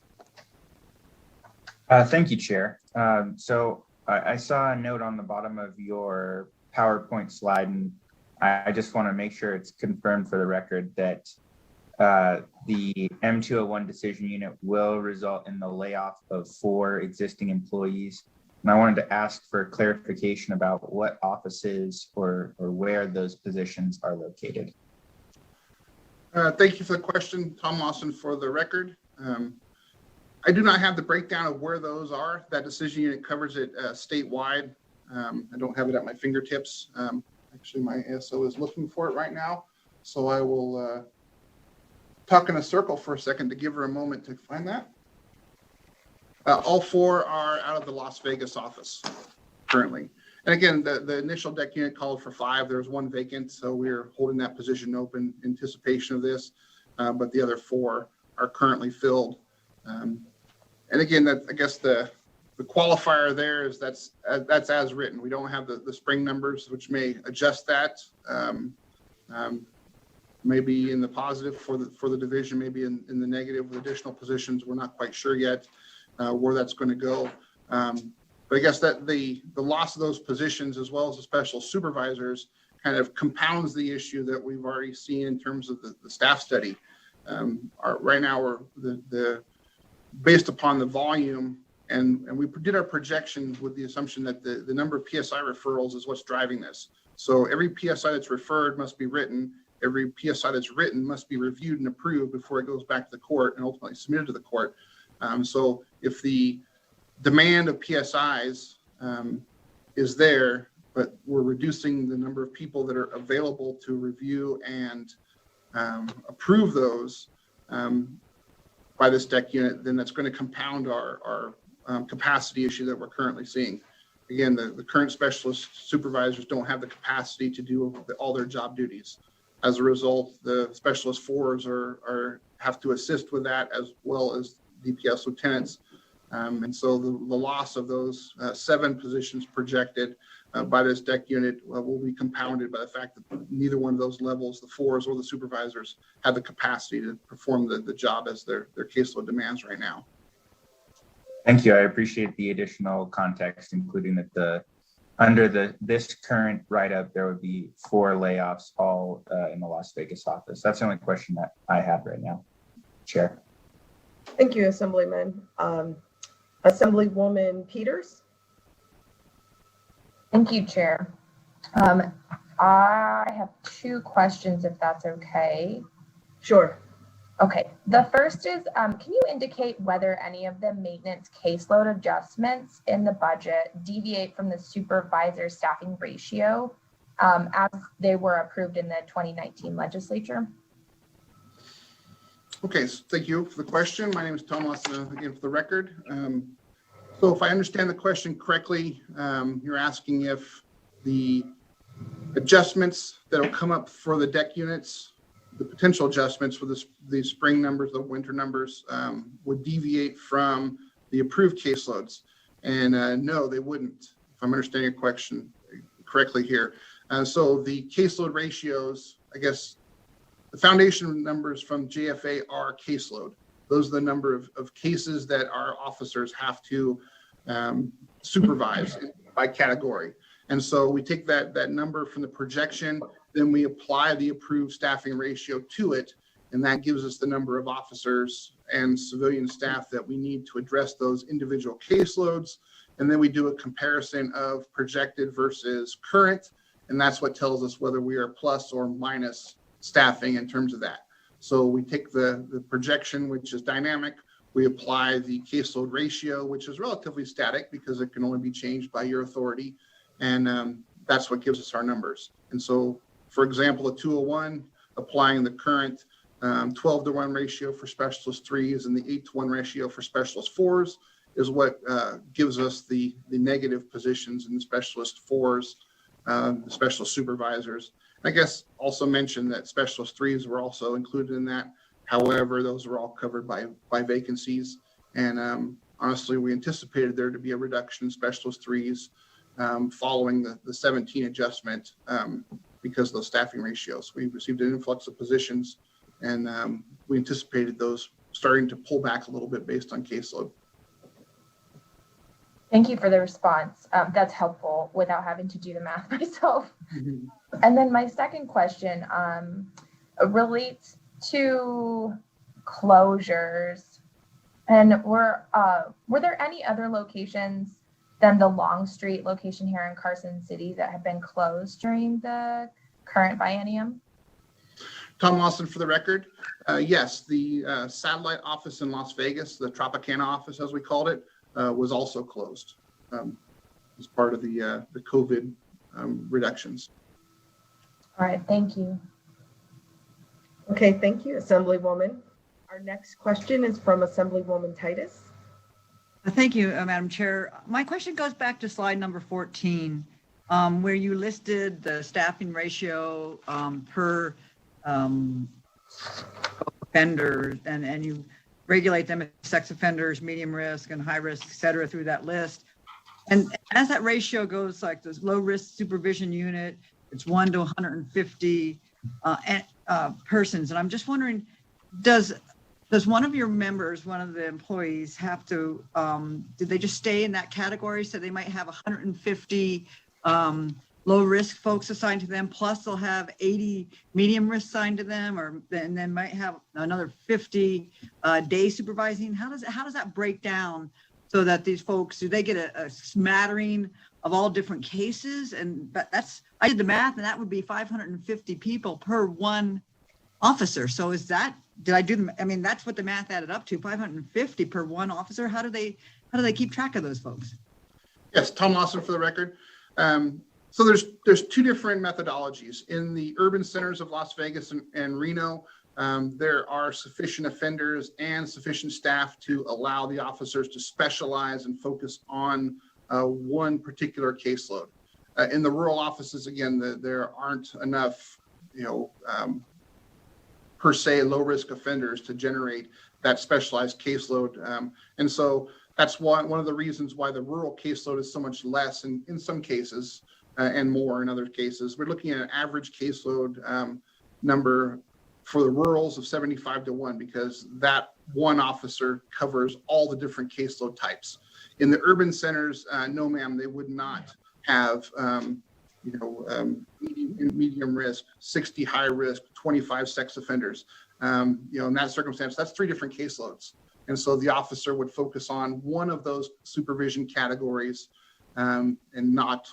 Thank you, Chair. So I saw a note on the bottom of your PowerPoint slide, and I just want to make sure it's confirmed for the record that the M201 decision unit will result in the layoff of 4 existing employees. And I wanted to ask for clarification about what offices or where those positions are located. Thank you for the question, Tom Lawson, for the record. I do not have the breakdown of where those are. That decision unit covers it statewide. I don't have it at my fingertips. Actually, my ASO is looking for it right now. So I will talk in a circle for a second to give her a moment to find that. All 4 are out of the Las Vegas office currently. And again, the initial deck unit called for 5. There's 1 vacant, so we're holding that position open in anticipation of this. But the other 4 are currently filled. And again, that I guess the qualifier there is that's as written. We don't have the spring numbers, which may adjust that. Maybe in the positive for the division, maybe in the negative with additional positions. We're not quite sure yet where that's going to go. But I guess that the loss of those positions, as well as the special supervisors, kind of compounds the issue that we've already seen in terms of the staff study. Right now, we're based upon the volume, and we did our projections with the assumption that the number of PSI referrals is what's driving this. So every PSI that's referred must be written. Every PSI that's written must be reviewed and approved before it goes back to the court and ultimately submitted to the court. So if the demand of PSIs is there, but we're reducing the number of people that are available to review and approve those by this deck unit, then that's going to compound our capacity issue that we're currently seeing. Again, the current specialist supervisors don't have the capacity to do all their job duties. As a result, the specialist 4s have to assist with that, as well as DPS lieutenants. And so the loss of those 7 positions projected by this deck unit will be compounded by the fact that neither one of those levels, the 4s or the supervisors, have the capacity to perform the job as their caseload demands right now. Thank you. I appreciate the additional context, including that under this current write-up, there would be 4 layoffs, all in the Las Vegas office. That's the only question that I have right now, Chair. Thank you, Assemblyman. Assemblywoman Peters. Thank you, Chair. I have 2 questions, if that's okay. Sure. Okay. The first is, can you indicate whether any of the maintenance caseload adjustments in the budget deviate from the supervisor staffing ratio as they were approved in the 2019 legislature? Okay, so thank you for the question. My name is Tom Lawson, again, for the record. So if I understand the question correctly, you're asking if the adjustments that will come up for the deck units, the potential adjustments for the spring numbers, the winter numbers, would deviate from the approved caseloads. And no, they wouldn't, if I'm understanding your question correctly here. So the caseload ratios, I guess, the foundation numbers from JFA are caseload. Those are the number of cases that our officers have to supervise by category. And so we take that number from the projection, then we apply the approved staffing ratio to it, and that gives us the number of officers and civilian staff that we need to address those individual caseloads. And then we do a comparison of projected versus current, and that's what tells us whether we are plus or minus staffing in terms of that. So we take the projection, which is dynamic, we apply the caseload ratio, which is relatively static because it can only be changed by your authority, and that's what gives us our numbers. And so, for example, a 201, applying the current 12-to-1 ratio for specialist 3s and the 8-to-1 ratio for specialist 4s is what gives us the negative positions in the specialist 4s, the specialist supervisors. I guess also mention that specialist threes were also included in that. However, those were all covered by vacancies. And honestly, we anticipated there to be a reduction in specialist threes following the 17 adjustment because of those staffing ratios. We received an influx of positions, and we anticipated those starting to pull back a little bit based on caseload. Thank you for the response. That's helpful without having to do the math myself. Mm-hmm. And then my second question relates to closures. And were there any other locations than the Long Street location here in Carson City that have been closed during the current biennium? Tom Lawson for the record. Yes, the satellite office in Las Vegas, the Tropicana office as we called it, was also closed as part of the COVID reductions. All right, thank you. Okay, thank you, Assemblywoman. Our next question is from Assemblywoman Titus. Thank you, Madam Chair. My question goes back to slide number 14, where you listed the staffing ratio per offenders, and you regulate them as sex offenders, medium risk and high risk, et cetera, through that list. And as that ratio goes, like this low risk supervision unit, it's 1 to 150 persons. And I'm just wondering, does one of your members, one of the employees have to, did they just stay in that category? So they might have 150 low risk folks assigned to them, plus they'll have 80 medium risk assigned to them, and then might have another 50 day supervising. How does that break down so that these folks, do they get a smattering of all different cases? And I did the math, and that would be 550 people per one officer. So that's what the math added up to, 550 per one officer. How do they keep track of those folks? Yes, Tom Lawson for the record. So there's two different methodologies. In the urban centers of Las Vegas and Reno, there are sufficient offenders and sufficient staff to allow the officers to specialize and focus on one particular caseload. In the rural offices, again, there aren't enough, per se, low-risk offenders to generate that specialized caseload. And so that's one of the reasons why the rural caseload is so much less in some cases and more in other cases. We're looking at an average caseload number for the rurals of 75 to 1 because that one officer covers all the different caseload types. In the urban centers, no ma'am, they would not have medium risk, 60 high risk, 25 sex offenders. In that circumstance, that's 3 different caseloads. And so the officer would focus on one of those supervision categories and not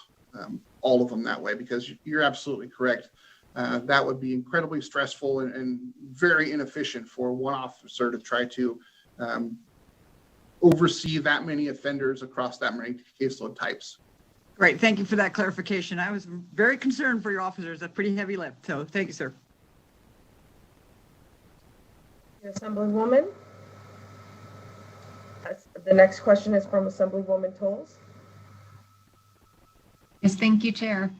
all of them that way, because you're absolutely correct. That would be incredibly stressful and very inefficient for one officer to try to oversee that many offenders across that many caseload types. Great, thank you for that clarification. I was very concerned for your officers, a pretty heavy lift, so thank you, sir. Assemblywoman. The next question is from Assemblywoman Tolles. Yes, thank you, Chair.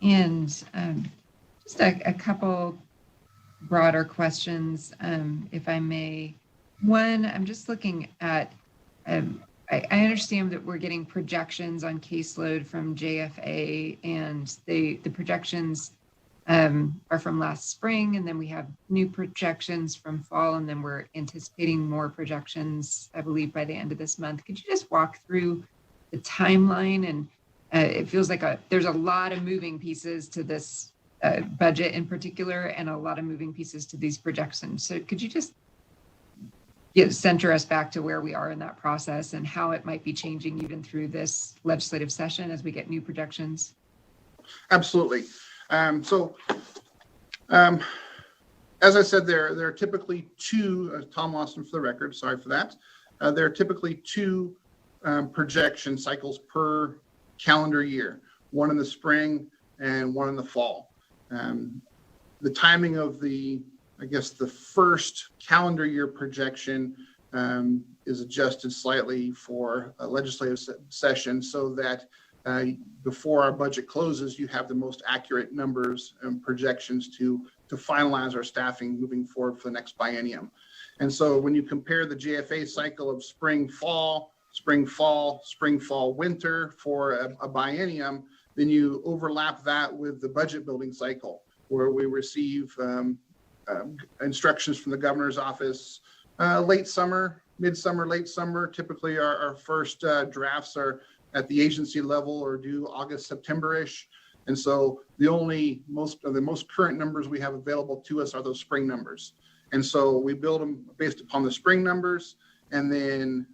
And just a couple broader questions, if I may. One, I'm just looking at, I understand that we're getting projections on caseload from JFA, and the projections are from last spring, and then we have new projections from fall, and then we're anticipating more projections, I believe, by the end of this month. Could you just walk through the timeline? And it feels like there's a lot of moving pieces to this budget in particular, and a lot of moving pieces to these projections. So could you just center us back to where we are in that process and how it might be changing even through this legislative session as we get new projections? Absolutely. As I said, there are typically 2, Tom Lawson for the record, sorry for that. There are typically 2 projection cycles per calendar year, one in the spring and one in the fall. The timing of the first calendar year projection is adjusted slightly for a legislative session so that before our budget closes, you have the most accurate numbers and projections to finalize our staffing moving forward for the next biennium. And so when you compare the JFA cycle of spring, fall, winter for a biennium, then you overlap that with the budget building cycle, where we receive instructions from the governor's office late summer, midsummer, late summer. Typically our first drafts are at the agency level or due August, September-ish. And so the most current numbers we have available to us are those spring numbers. And so we build them based upon the spring numbers. And then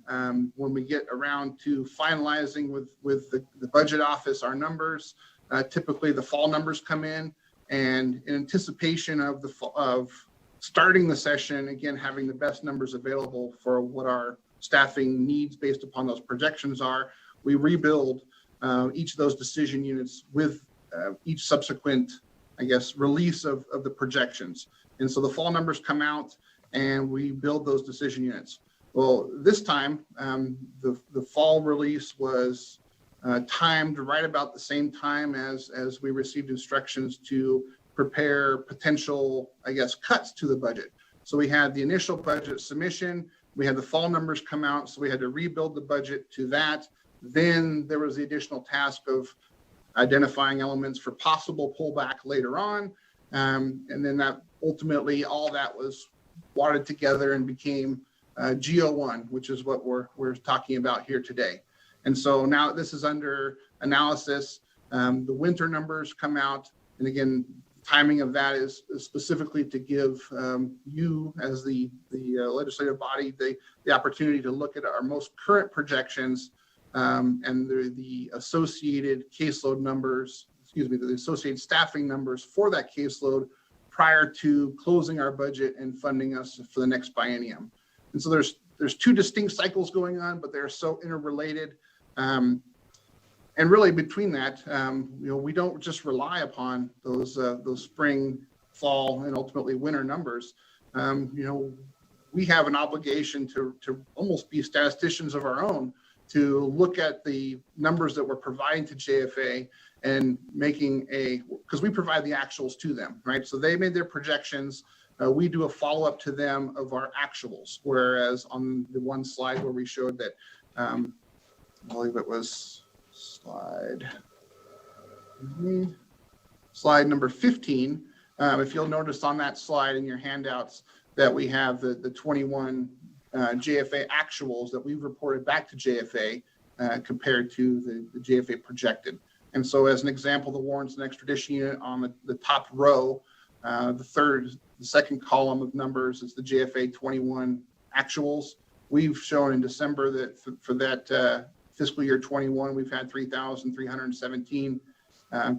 when we get around to finalizing with the budget office our numbers, typically the fall numbers come in, and in anticipation of starting the session, again, having the best numbers available for what our staffing needs based upon those projections are, we rebuild each of those decision units with each subsequent, I guess, release of the projections. And so the fall numbers come out and we build those decision units. Well, this time, the fall release was timed right about the same time as we received instructions to prepare potential, I guess, cuts to the budget. So we had the initial budget submission, we had the fall numbers come out, so we had to rebuild the budget to that. Then there was the additional task of identifying elements for possible pullback later on. And then that ultimately, all that was wadded together and became GO1, which is what we're talking about here today. And so now this is under analysis. The winter numbers come out. And again, timing of that is specifically to give you as the legislative body the opportunity to look at our most current projections and the associated caseload numbers, the associated staffing numbers for that caseload prior to closing our budget and funding us for the next biennium. And so there's two distinct cycles going on, but they're so interrelated. And really between that, we don't just rely upon those spring, fall, and ultimately winter numbers. We have an obligation to almost be statisticians of our own, to look at the numbers that we're providing to JFA and making because we provide the actuals to them, right? So they made their projections. We do a follow-up to them of our actuals, whereas on the one slide where we showed that, I believe it was slide number 15. If you'll notice on that slide in your handouts that we have the 21 JFA actuals that we've reported back to JFA compared to the JFA projected. And so as an example, the warrants and extradition unit on the top row, the second column of numbers is the JFA 21 actuals. We've shown in December that for that fiscal year 21, we've had 3,317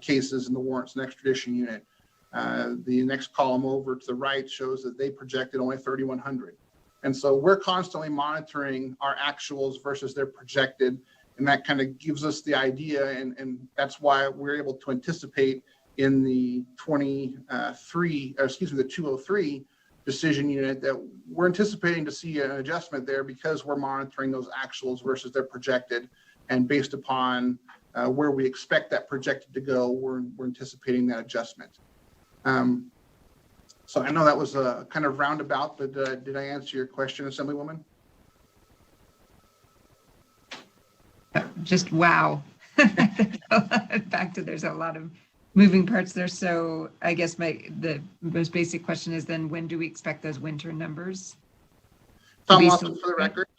cases in the warrants and extradition unit. The next column over to the right shows that they projected only 3,100. And so we're constantly monitoring our actuals versus their projected, and that kind of gives us the idea, and that's why we're able to anticipate in the 203 decision unit that we're anticipating to see an adjustment there because we're monitoring those actuals versus their projected, and based upon where we expect that projected to go, we're anticipating that adjustment. So I know that was a kind of roundabout, but did I answer your question, Assemblywoman? Just wow. Back to there's a lot of moving parts there. So I guess the most basic question is then when do we expect those winter numbers? Tom Lawson for the record.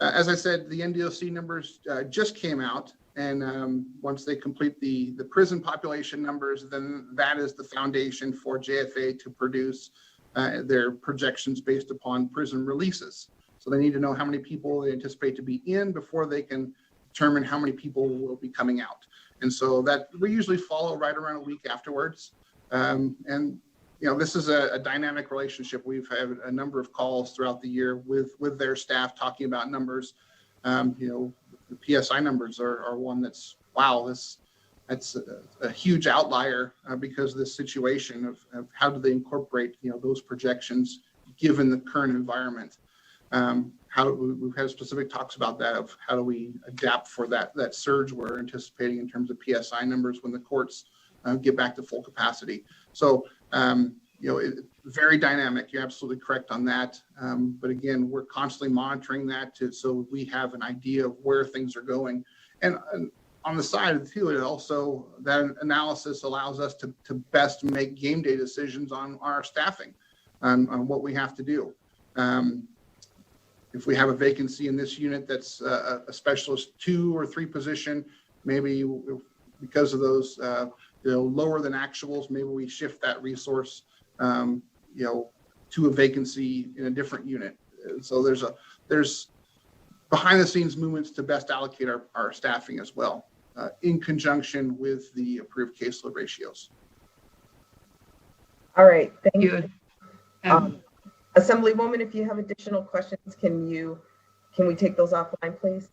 As I said, the NDOC numbers just came out, and once they complete the prison population numbers, then that is the foundation for JFA to produce their projections based upon prison releases. So they need to know how many people they anticipate to be in before they can determine how many people will be coming out. And so that we usually follow right around a week afterwards. And this is a dynamic relationship. We've had a number of calls throughout the year with their staff talking about numbers. The PSI numbers are one that's, wow, that's a huge outlier because of this situation of how do they incorporate, those projections given the current environment. we've had specific talks about that, of how do we adapt for that surge we're anticipating in terms of PSI numbers when the courts get back to full capacity. So, very dynamic. You're absolutely correct on that. But again, we're constantly monitoring that so we have an idea of where things are going. And on the side too, it also, that analysis allows us to best make game day decisions on our staffing, on what we have to do. If we have a vacancy in this unit that's a specialist 2 or 3 position, maybe because of those lower than actuals, maybe we shift that resource to a vacancy in a different unit. So there's behind the scenes movements to best allocate our staffing as well, in conjunction with the approved caseload ratios. All right, thank you. Assemblywoman, if you have additional questions, can we take those offline, please?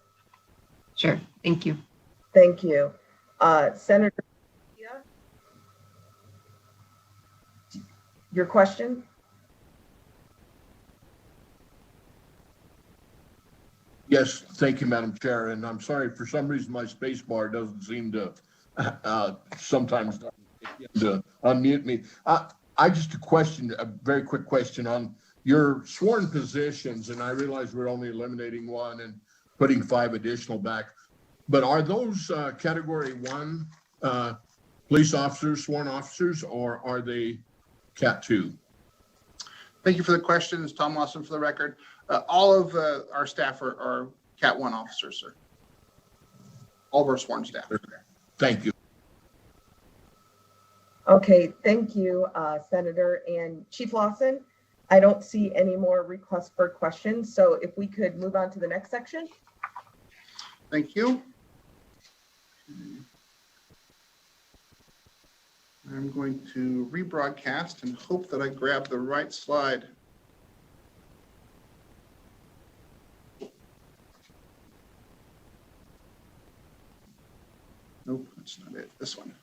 Sure, thank you. Thank you. Senator, your question? Yes, thank you, Madam Chair. And I'm sorry, for some reason, my space bar doesn't seem to sometimes to unmute me. I just a very quick question on your sworn positions, and I realize we're only eliminating 1 and putting 5 additional back. But are those category 1 police officers, sworn officers, or are they Cat 2? Thank you for the questions, Tom Lawson, for the record. All of our staff are Cat 1 officers, sir. All of our sworn staff. Thank you. Okay, thank you, Senator. And Chief Lawson, I don't see any more requests for questions. So if we could move on to the next section. Thank you. I'm going to rebroadcast and hope that I grab the right slide. Nope, that's not it. This one.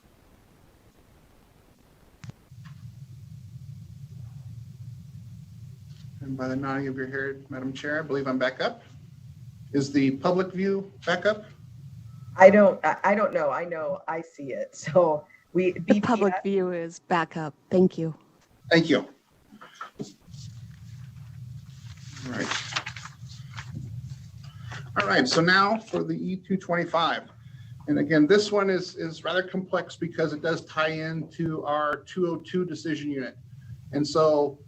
And by the nodding of your head, Madam Chair, I believe I'm back up. Is the public view back up? I don't know. I know I see it. So the public view is back up. Thank you. Thank you. All right. So now for the E225. And again, this one is rather complex because it does tie into our 202 decision unit. And so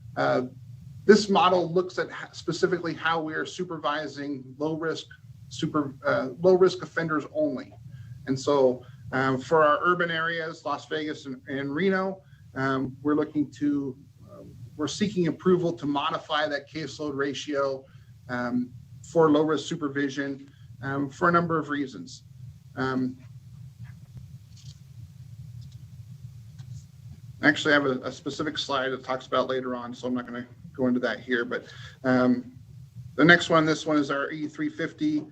this model looks at specifically how we are supervising low risk offenders only. And so for our urban areas, Las Vegas and Reno, we're seeking approval to modify that caseload ratio for low risk supervision for a number of reasons. Actually, I have a specific slide that talks about later on, so I'm not going to go into that here. But the next one, this one is our E350.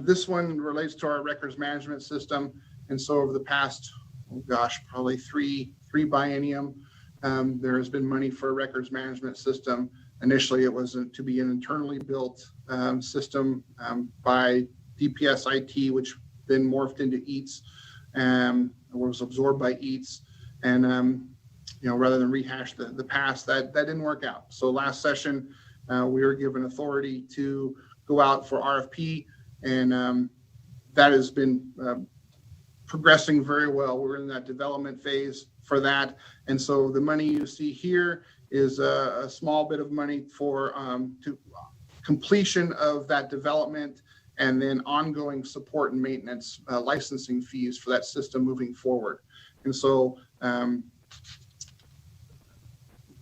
This one relates to our records management system. And so over the past, probably three biennium, there has been money for a records management system. Initially, it was to be an internally built system by DPS IT, which then morphed into EATS, was absorbed by EATS. And, rather than rehash the past, that didn't work out. So last session, we were given authority to go out for RFP, and that has been progressing very well. We're in that development phase for that. And so the money you see here is a small bit of money for to completion of that development, and then ongoing support and maintenance licensing fees for that system moving forward. And so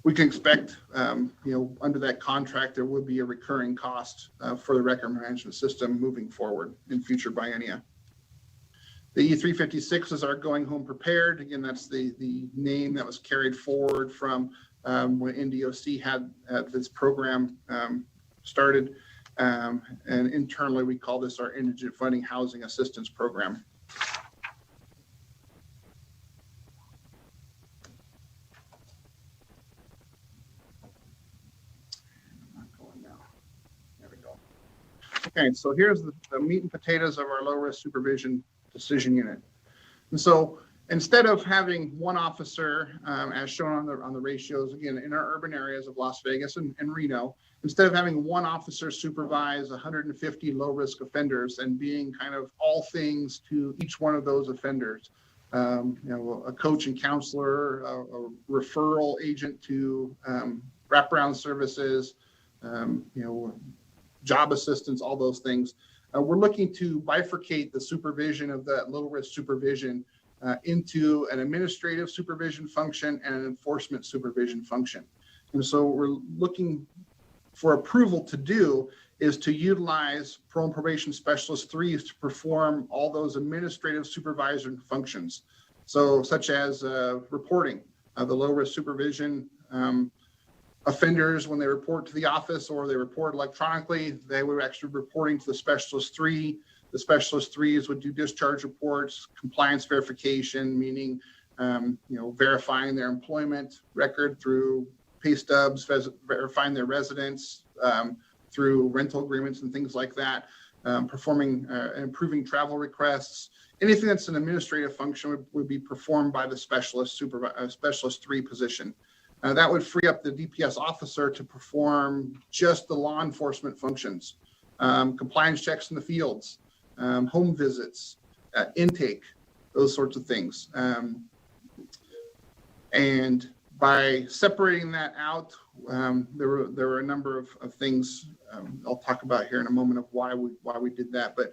we can expect, under that contract, there would be a recurring cost for the record management system moving forward in future biennia. The E356 is our Going Home Prepared. Again, that's the name that was carried forward from when NDOC had this program started. And internally, we call this our Indigent Funding Housing Assistance Program. Not going now. There we go. Okay, so here's the meat and potatoes of our low-risk supervision decision unit. And so instead of having one officer, as shown on the ratios, again, in our urban areas of Las Vegas and Reno, instead of having one officer supervise 150 low-risk offenders and being kind of all things to each one of those offenders, a coach and counselor, a referral agent to wraparound services, job assistance, all those things. We're looking to bifurcate the supervision of that low-risk supervision into an administrative supervision function and an enforcement supervision function. And so we're looking for approval to do is to utilize Parole and Probation Specialist 3s to perform all those administrative supervisor functions. So such as reporting, the low-risk supervision offenders, when they report to the office or they report electronically, they were actually reporting to the Specialist 3. The Specialist 3s would do discharge reports, compliance verification, meaning verifying their employment record through pay stubs, verifying their residence through rental agreements and things like that, performing and approving travel requests. Anything that's an administrative function would be performed by the Specialist 3 position. That would free up the DPS officer to perform just the law enforcement functions, compliance checks in the fields, home visits, intake, those sorts of things. And by separating that out, there were a number of things I'll talk about here in a moment of why we did that. But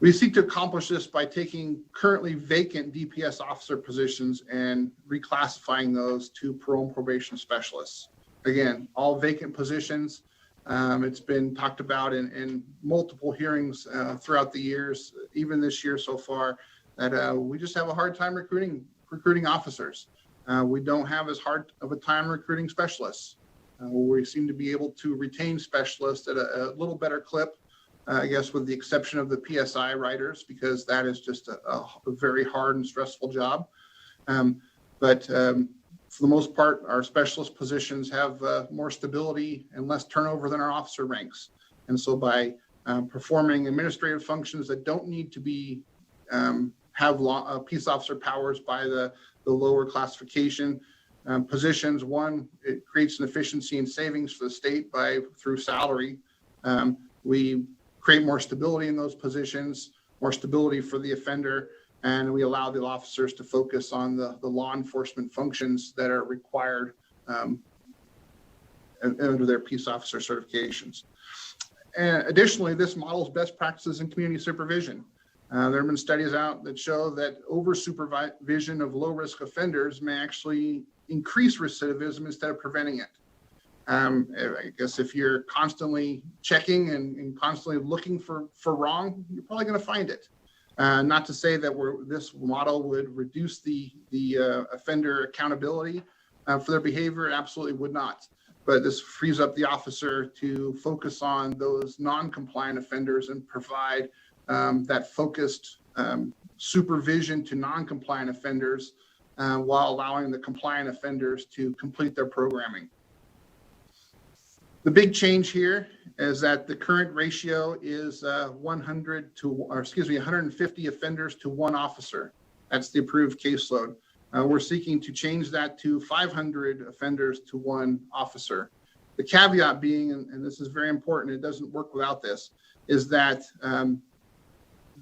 we seek to accomplish this by taking currently vacant DPS officer positions and reclassifying those to parole and probation specialists. Again, all vacant positions. It's been talked about in multiple hearings throughout the years, even this year so far, that we just have a hard time recruiting officers. We don't have as hard of a time recruiting specialists. We seem to be able to retain specialists at a little better clip, I guess, with the exception of the PSI writers, because that is just a very hard and stressful job. But for the most part, our specialist positions have more stability and less turnover than our officer ranks. And so by performing administrative functions that don't need to be have peace officer powers by the lower classification positions, one, it creates an efficiency and savings for the state through salary. We create more stability in those positions, more stability for the offender, and we allow the officers to focus on the law enforcement functions that are required under their peace officer certifications. And additionally, this models best practices in community supervision. There have been studies out that show that over supervision of low-risk offenders may actually increase recidivism instead of preventing it. I guess if you're constantly checking and constantly looking for wrong, you're probably going to find it. Not to say that this model would reduce the offender accountability for their behavior. It absolutely would not. But this frees up the officer to focus on those non-compliant offenders and provide that focused supervision to non-compliant offenders while allowing the compliant offenders to complete their programming. The big change here is that the current ratio is 150 offenders to one officer. That's the approved caseload. We're seeking to change that to 500 offenders to one officer. The caveat being, and this is very important, it doesn't work without this, is that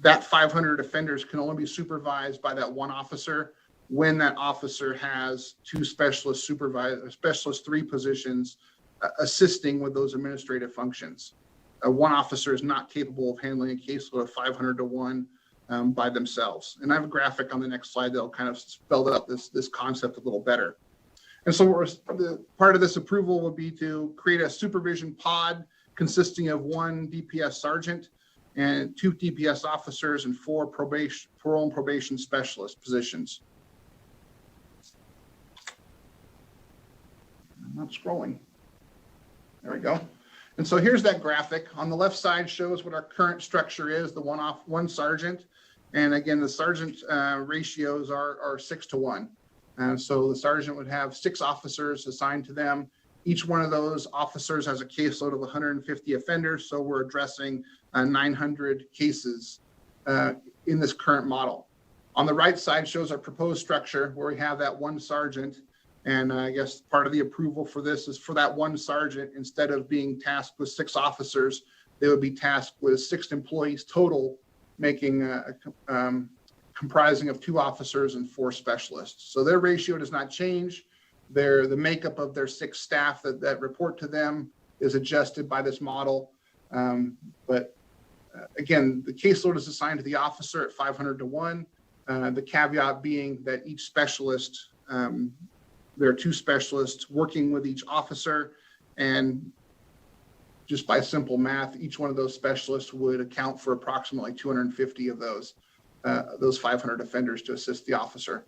that 500 offenders can only be supervised by that one officer when that officer has two specialist 3 positions assisting with those administrative functions. One officer is not capable of handling a caseload of 500 to 1 by themselves. And I have a graphic on the next slide that'll kind of spell out this concept a little better. And so part of this approval would be to create a supervision pod consisting of 1 DPS sergeant and 2 DPS officers and 4 parole and probation specialist positions. I'm not scrolling. There we go. And so here's that graphic. On the left side shows what our current structure is, the one sergeant. And again, the sergeant ratios are 6 to 1. And so the sergeant would have 6 officers assigned to them Each one of those officers has a caseload of 150 offenders, so we're addressing 900 cases in this current model. On the right side shows our proposed structure where we have that one sergeant. And I guess part of the approval for this is for that one sergeant, instead of being tasked with 6 officers, they would be tasked with 6 employees total, making comprising of 2 officers and 4 specialists. So their ratio does not change. The makeup of their 6 staff that report to them is adjusted by this model. But again, the caseload is assigned to the officer at 500 to 1. The caveat being that each specialist, there are 2 specialists working with each officer, and just by simple math, each one of those specialists would account for approximately 250 of those 500 offenders to assist the officer.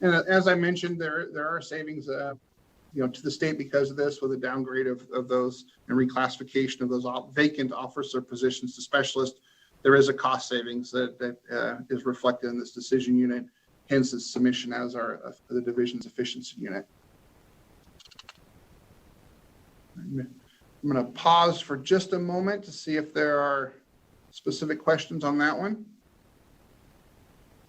And as I mentioned, there are savings, to the state because of this, with a downgrade of those and reclassification of those vacant officer positions to specialist. There is a cost savings that is reflected in this decision unit, hence its submission as the division's efficiency unit. I'm going to pause for just a moment to see if there are specific questions on that one.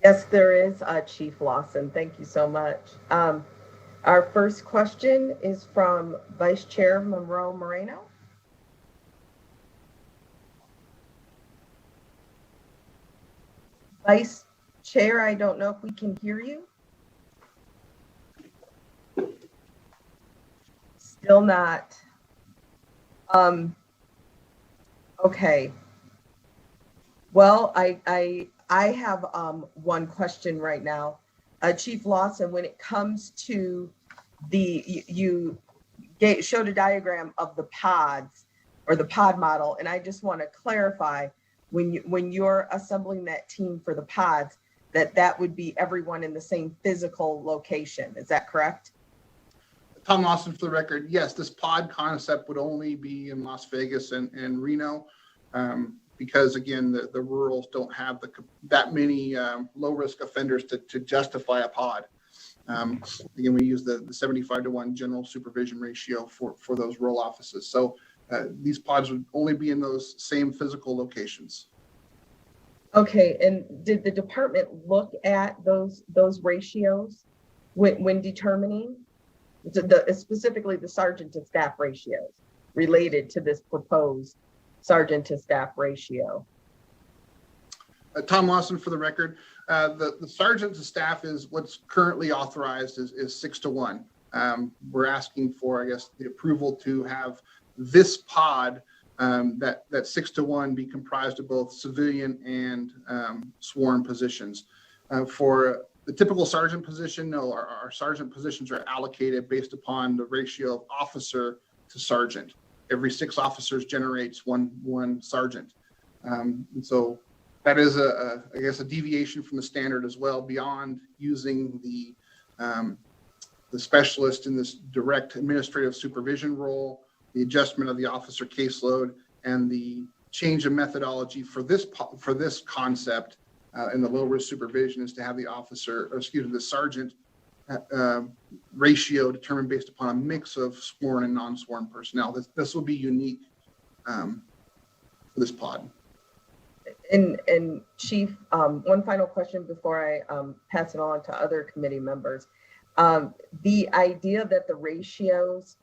Yes, there is, Chief Lawson. Thank you so much. Our first question is from Vice Chair Monroe Moreno. Vice Chair, I don't know if we can hear you. Still not. Okay. Well, I have one question right now. Chief Lawson, when it comes to you showed a diagram of the pods or the pod model, and I just want to clarify, when you're assembling that team for the pods, that would be everyone in the same physical location. Is that correct? Tom Lawson, for the record, yes, this pod concept would only be in Las Vegas and Reno. Because again, the rurals don't have that many low-risk offenders to justify a pod. Again, we use the 75 to 1 general supervision ratio for those rural offices. So these pods would only be in those same physical locations. Okay, and did the department look at those ratios when determining specifically the sergeant to staff ratios related to this proposed sergeant to staff ratio? Tom Lawson, for the record, the sergeant to staff is what's currently authorized is 6 to 1. We're asking for, I guess, the approval to have this pod that 6 to 1 be comprised of both civilian and sworn positions. For the typical sergeant position, no, our sergeant positions are allocated based upon the ratio of officer to sergeant. Every 6 officers generates one sergeant. And so that is I guess a deviation from the standard as well, beyond using the specialist in this direct administrative supervision role, the adjustment of the officer caseload, and the change of methodology for this concept in the low risk supervision is to have the sergeant ratio determined based upon a mix of sworn and non-sworn personnel. This will be unique for this pod. And Chief, one final question before I pass it on to other committee members. The idea that the ratios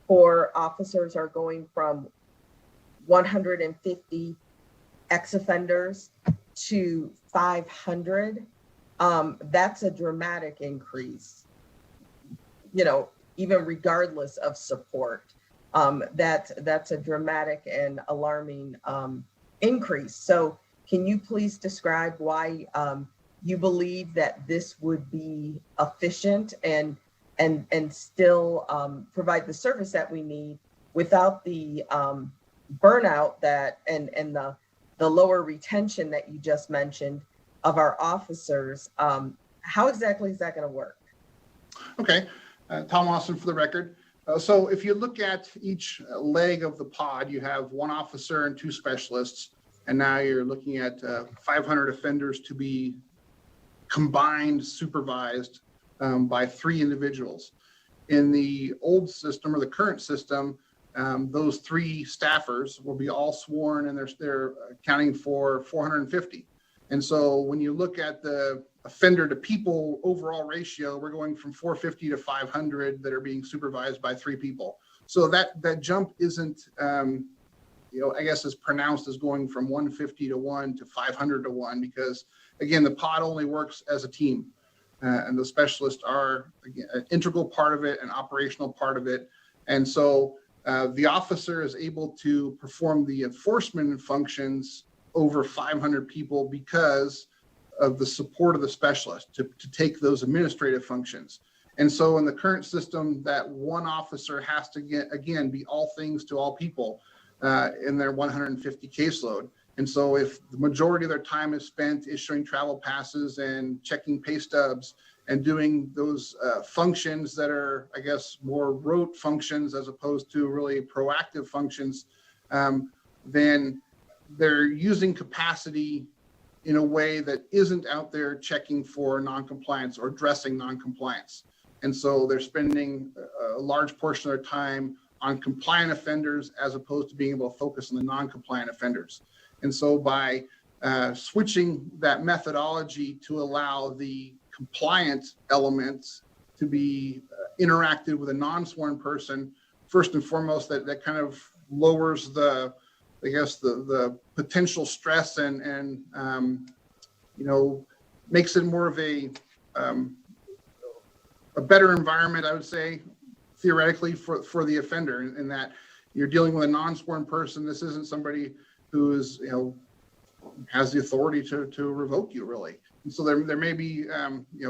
for officers are going from 150 ex-offenders to 500, that's a dramatic increase, even regardless of support. That's a dramatic and alarming increase. So can you please describe why you believe that this would be efficient and still provide the service that we need without the burnout and the lower retention that you just mentioned of our officers? How exactly is that going to work? Okay, Tom Lawson, for the record, So if you look at each leg of the pod, you have one officer and two specialists, and now you're looking at 500 offenders to be combined supervised by 3 individuals. In the old system or the current system, those 3 staffers will be all sworn, and they're accounting for 450. And so when you look at the offender to people overall ratio, we're going from 450 to 500 that are being supervised by 3 people. So that jump isn't, I guess, as pronounced as going from 150 to 1 to 500 to 1, because again, the pod only works as a team, and the specialists are again, an integral part of it, an operational part of it. And so the officer is able to perform the enforcement functions over 500 people because of the support of the specialist to take those administrative functions. And so in the current system, that one officer has to be all things to all people in their 150 caseload. And so if the majority of their time is spent issuing travel passes and checking pay stubs and doing those functions that are, I guess, more rote functions as opposed to really proactive functions, then they're using capacity in a way that isn't out there checking for noncompliance or addressing noncompliance. And so they're spending a large portion of their time on compliant offenders as opposed to being able to focus on the non-compliant offenders. And so by switching that methodology to allow the compliant elements to be interacted with a non-sworn person, first and foremost, that kind of lowers the potential stress and makes it more of a better environment, I would say, theoretically for the offender, in that you're dealing with a non-sworn person. This isn't somebody who is, has the authority to revoke you, really. And so there may be,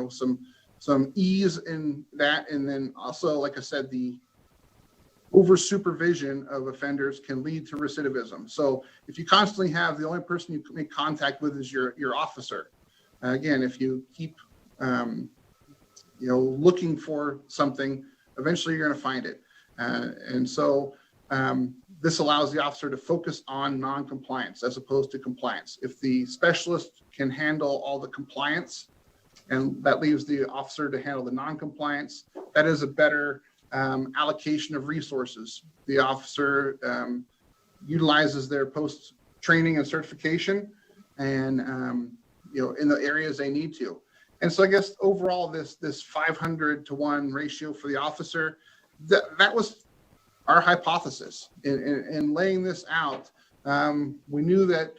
some ease in that. And then also, like I said, the over supervision of offenders can lead to recidivism. So if you constantly have the only person you make contact with is your officer, again, if you keep, looking for something, eventually you're going to find it. And so this allows the officer to focus on non-compliance as opposed to compliance. If the specialist can handle all the compliance and that leaves the officer to handle the non-compliance, that is a better allocation of resources. The officer utilizes their post-training and certification and, in the areas they need to. And so I guess overall, this 500 to 1 ratio for the officer, that was our hypothesis. In laying this out, we knew that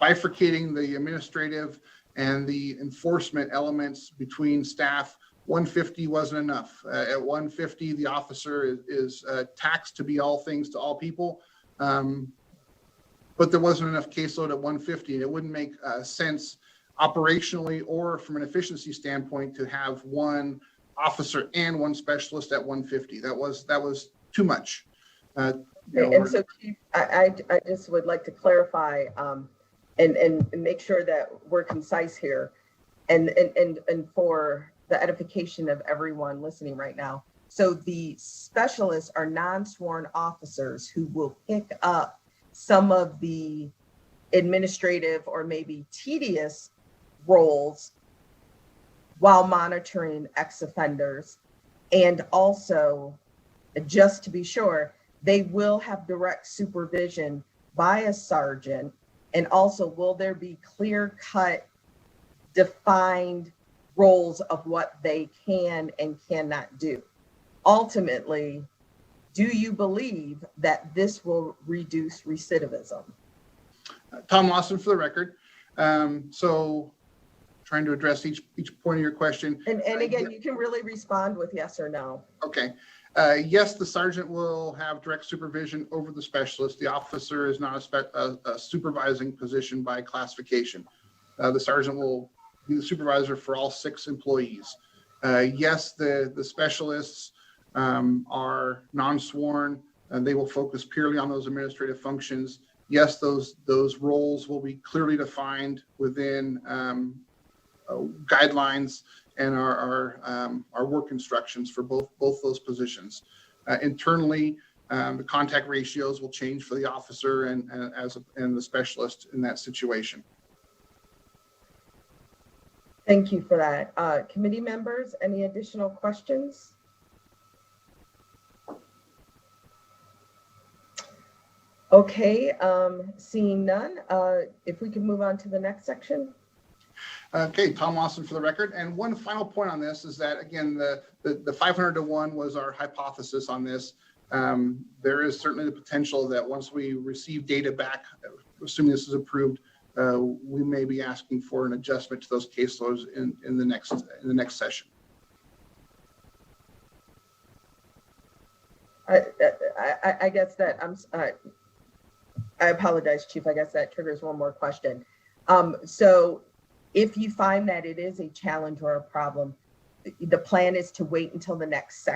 bifurcating the administrative and the enforcement elements between staff, 150 wasn't enough. At 150, the officer is taxed to be all things to all people, but there wasn't enough caseload at 150. And it wouldn't make sense operationally or from an efficiency standpoint to have one officer and one specialist at 150. That was too much. And so, Chief, I just would like to clarify and make sure that we're concise here, and for the edification of everyone listening right now. So the specialists are non-sworn officers who will pick up some of the administrative or maybe tedious roles while monitoring ex-offenders. And also, just to be sure, they will have direct supervision by a sergeant. And also, will there be clear-cut, defined roles of what they can and cannot do? Ultimately, do you believe that this will reduce recidivism? Tom Lawson for the record. So trying to address each point of your question. And again, you can really respond with yes or no. Okay. Yes, the sergeant will have direct supervision over the specialist. The officer is not a supervising position by classification. The sergeant will be the supervisor for all 6 employees. Yes, the specialists are non-sworn, and they will focus purely on those administrative functions. Yes, those roles will be clearly defined within guidelines and our work instructions for both those positions. internally, the contact ratios will change for the officer and the specialist in that situation. Thank you for that. Committee members, any additional questions? Okay, seeing none, if we could move on to the next section. Okay, Tom Lawson for the record. And one final point on this is that, again, the 500 to 1 was our hypothesis on this. There is certainly the potential that once we receive data back, assuming this is approved, we may be asking for an adjustment to those caseloads in the next session. I guess that I apologize, Chief. I guess that triggers one more question. So if you find that it is a challenge or a problem, the plan is to wait until the next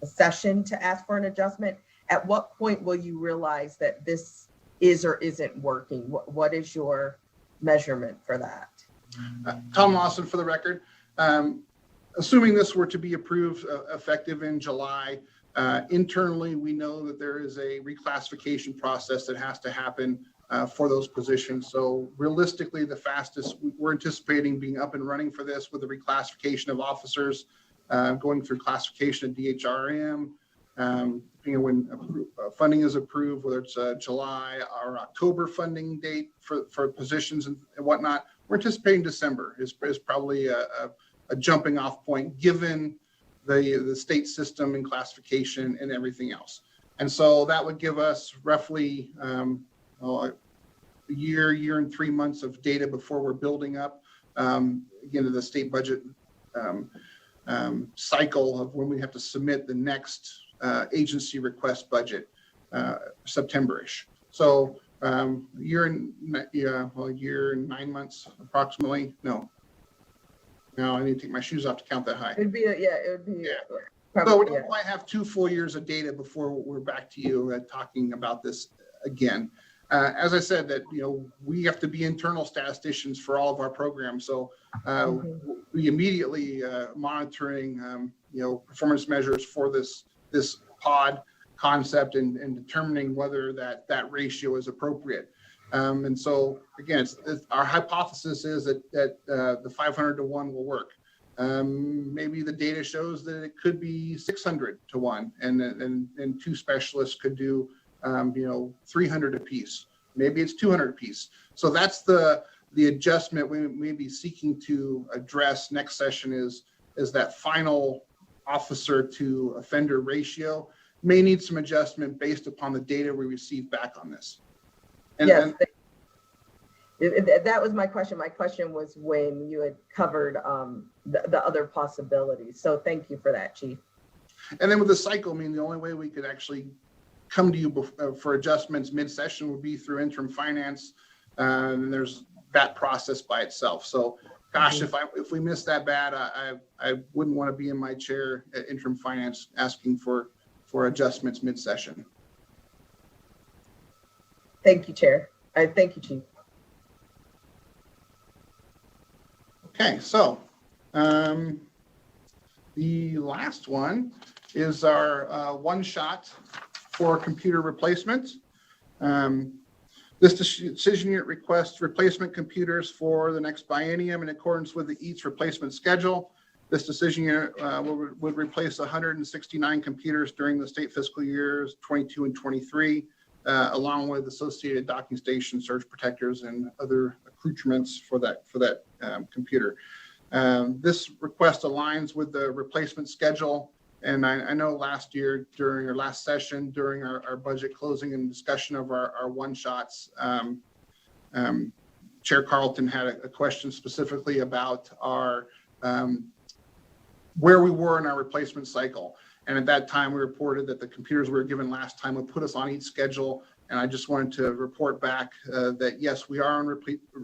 session to ask for an adjustment. At what point will you realize that this is or isn't working? What is your measurement for that? Tom Lawson for the record. Assuming this were to be approved effective in July, internally, we know that there is a reclassification process that has to happen for those positions. So realistically, the fastest we're anticipating being up and running for this with the reclassification of officers, going through classification of DHRM, when funding is approved, whether it's July or October funding date for positions and whatnot, we're anticipating December is probably a jumping off point given the state system and classification and everything else. And so that would give us roughly a year and 3 months of data before we're building up, again, to the state budget cycle of when we have to submit the next agency request budget, September-ish. So year and 9 months approximately. No, I need to take my shoes off to count that high. It would be. So we don't quite have 2 full years of data before we're back to you talking about this again. As I said, that we have to be internal statisticians for all of our programs. So we immediately monitoring performance measures for this pod concept and determining whether that ratio is appropriate. And so again, our hypothesis is that the 500 to 1 will work. Maybe the data shows that it could be 600 to 1, and 2 specialists could do 300 apiece. Maybe it's 200 apiece. So that's the adjustment we may be seeking to address next session is that final officer to offender ratio may need some adjustment based upon the data we receive back on this. Yes, that was my question. My question was when you had covered the other possibilities. So thank you for that, Chief. And then with the cycle, the only way we could actually come to you for adjustments mid-session would be through interim finance. And there's that process by itself. So gosh, if we miss that bad, I wouldn't want to be in my chair at interim finance asking for adjustments mid-session. Thank you, Chair. Thank you, Chief. Okay, so the last one is our one shot for computer replacement. This decision unit requests replacement computers for the next biennium in accordance with the EATS replacement schedule. This decision unit would replace 169 computers during the state fiscal years 22 and 23, along with associated docking station surge protectors and other accoutrements for that computer. This request aligns with the replacement schedule. And I know last year during our last session, during our budget closing and discussion of our one shots, Chair Carlton had a question specifically about our where we were in our replacement cycle. And at that time, we reported that the computers we were given last time would put us on each schedule. And I just wanted to report back that, yes, we are on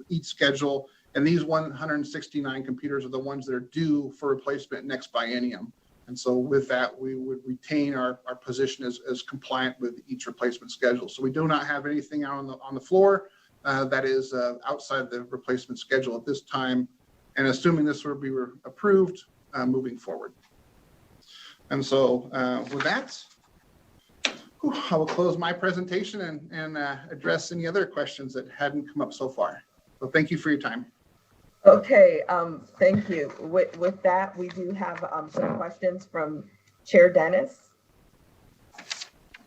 each schedule. And these 169 computers are the ones that are due for replacement next biennium. And so with that, we would retain our position as compliant with each replacement schedule. So we do not have anything out on the floor that is outside the replacement schedule at this time. And assuming this will be approved moving forward. And so with that, I will close my presentation and address any other questions that hadn't come up so far. So thank you for your time. Okay, thank you. With that, we do have some questions from Chair Dennis.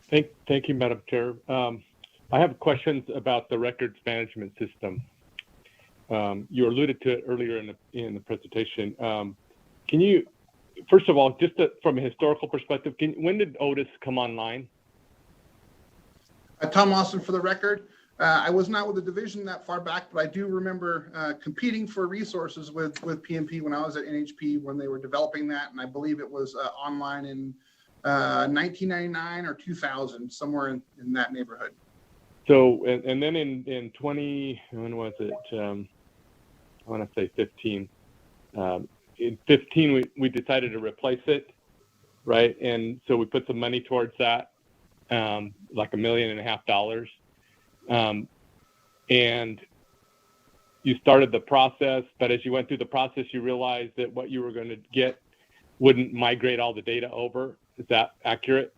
Thank you, Madam Chair. I have questions about the records management system. You alluded to it earlier in the presentation. Can you, first of all, just from a historical perspective, when did Otis come online? Tom Lawson for the record. I was not with the division that far back, but I do remember competing for resources with PMP when I was at NHP when they were developing that, and I believe it was online in 1999 or 2000, somewhere in that neighborhood. So, and then in 20, when was it? I want to say 15. In 15, we decided to replace it, right? And so we put some money towards that, like $1.5 million. And you started the process, but as you went through the process, you realized that what you were going to get wouldn't migrate all the data over. Is that accurate?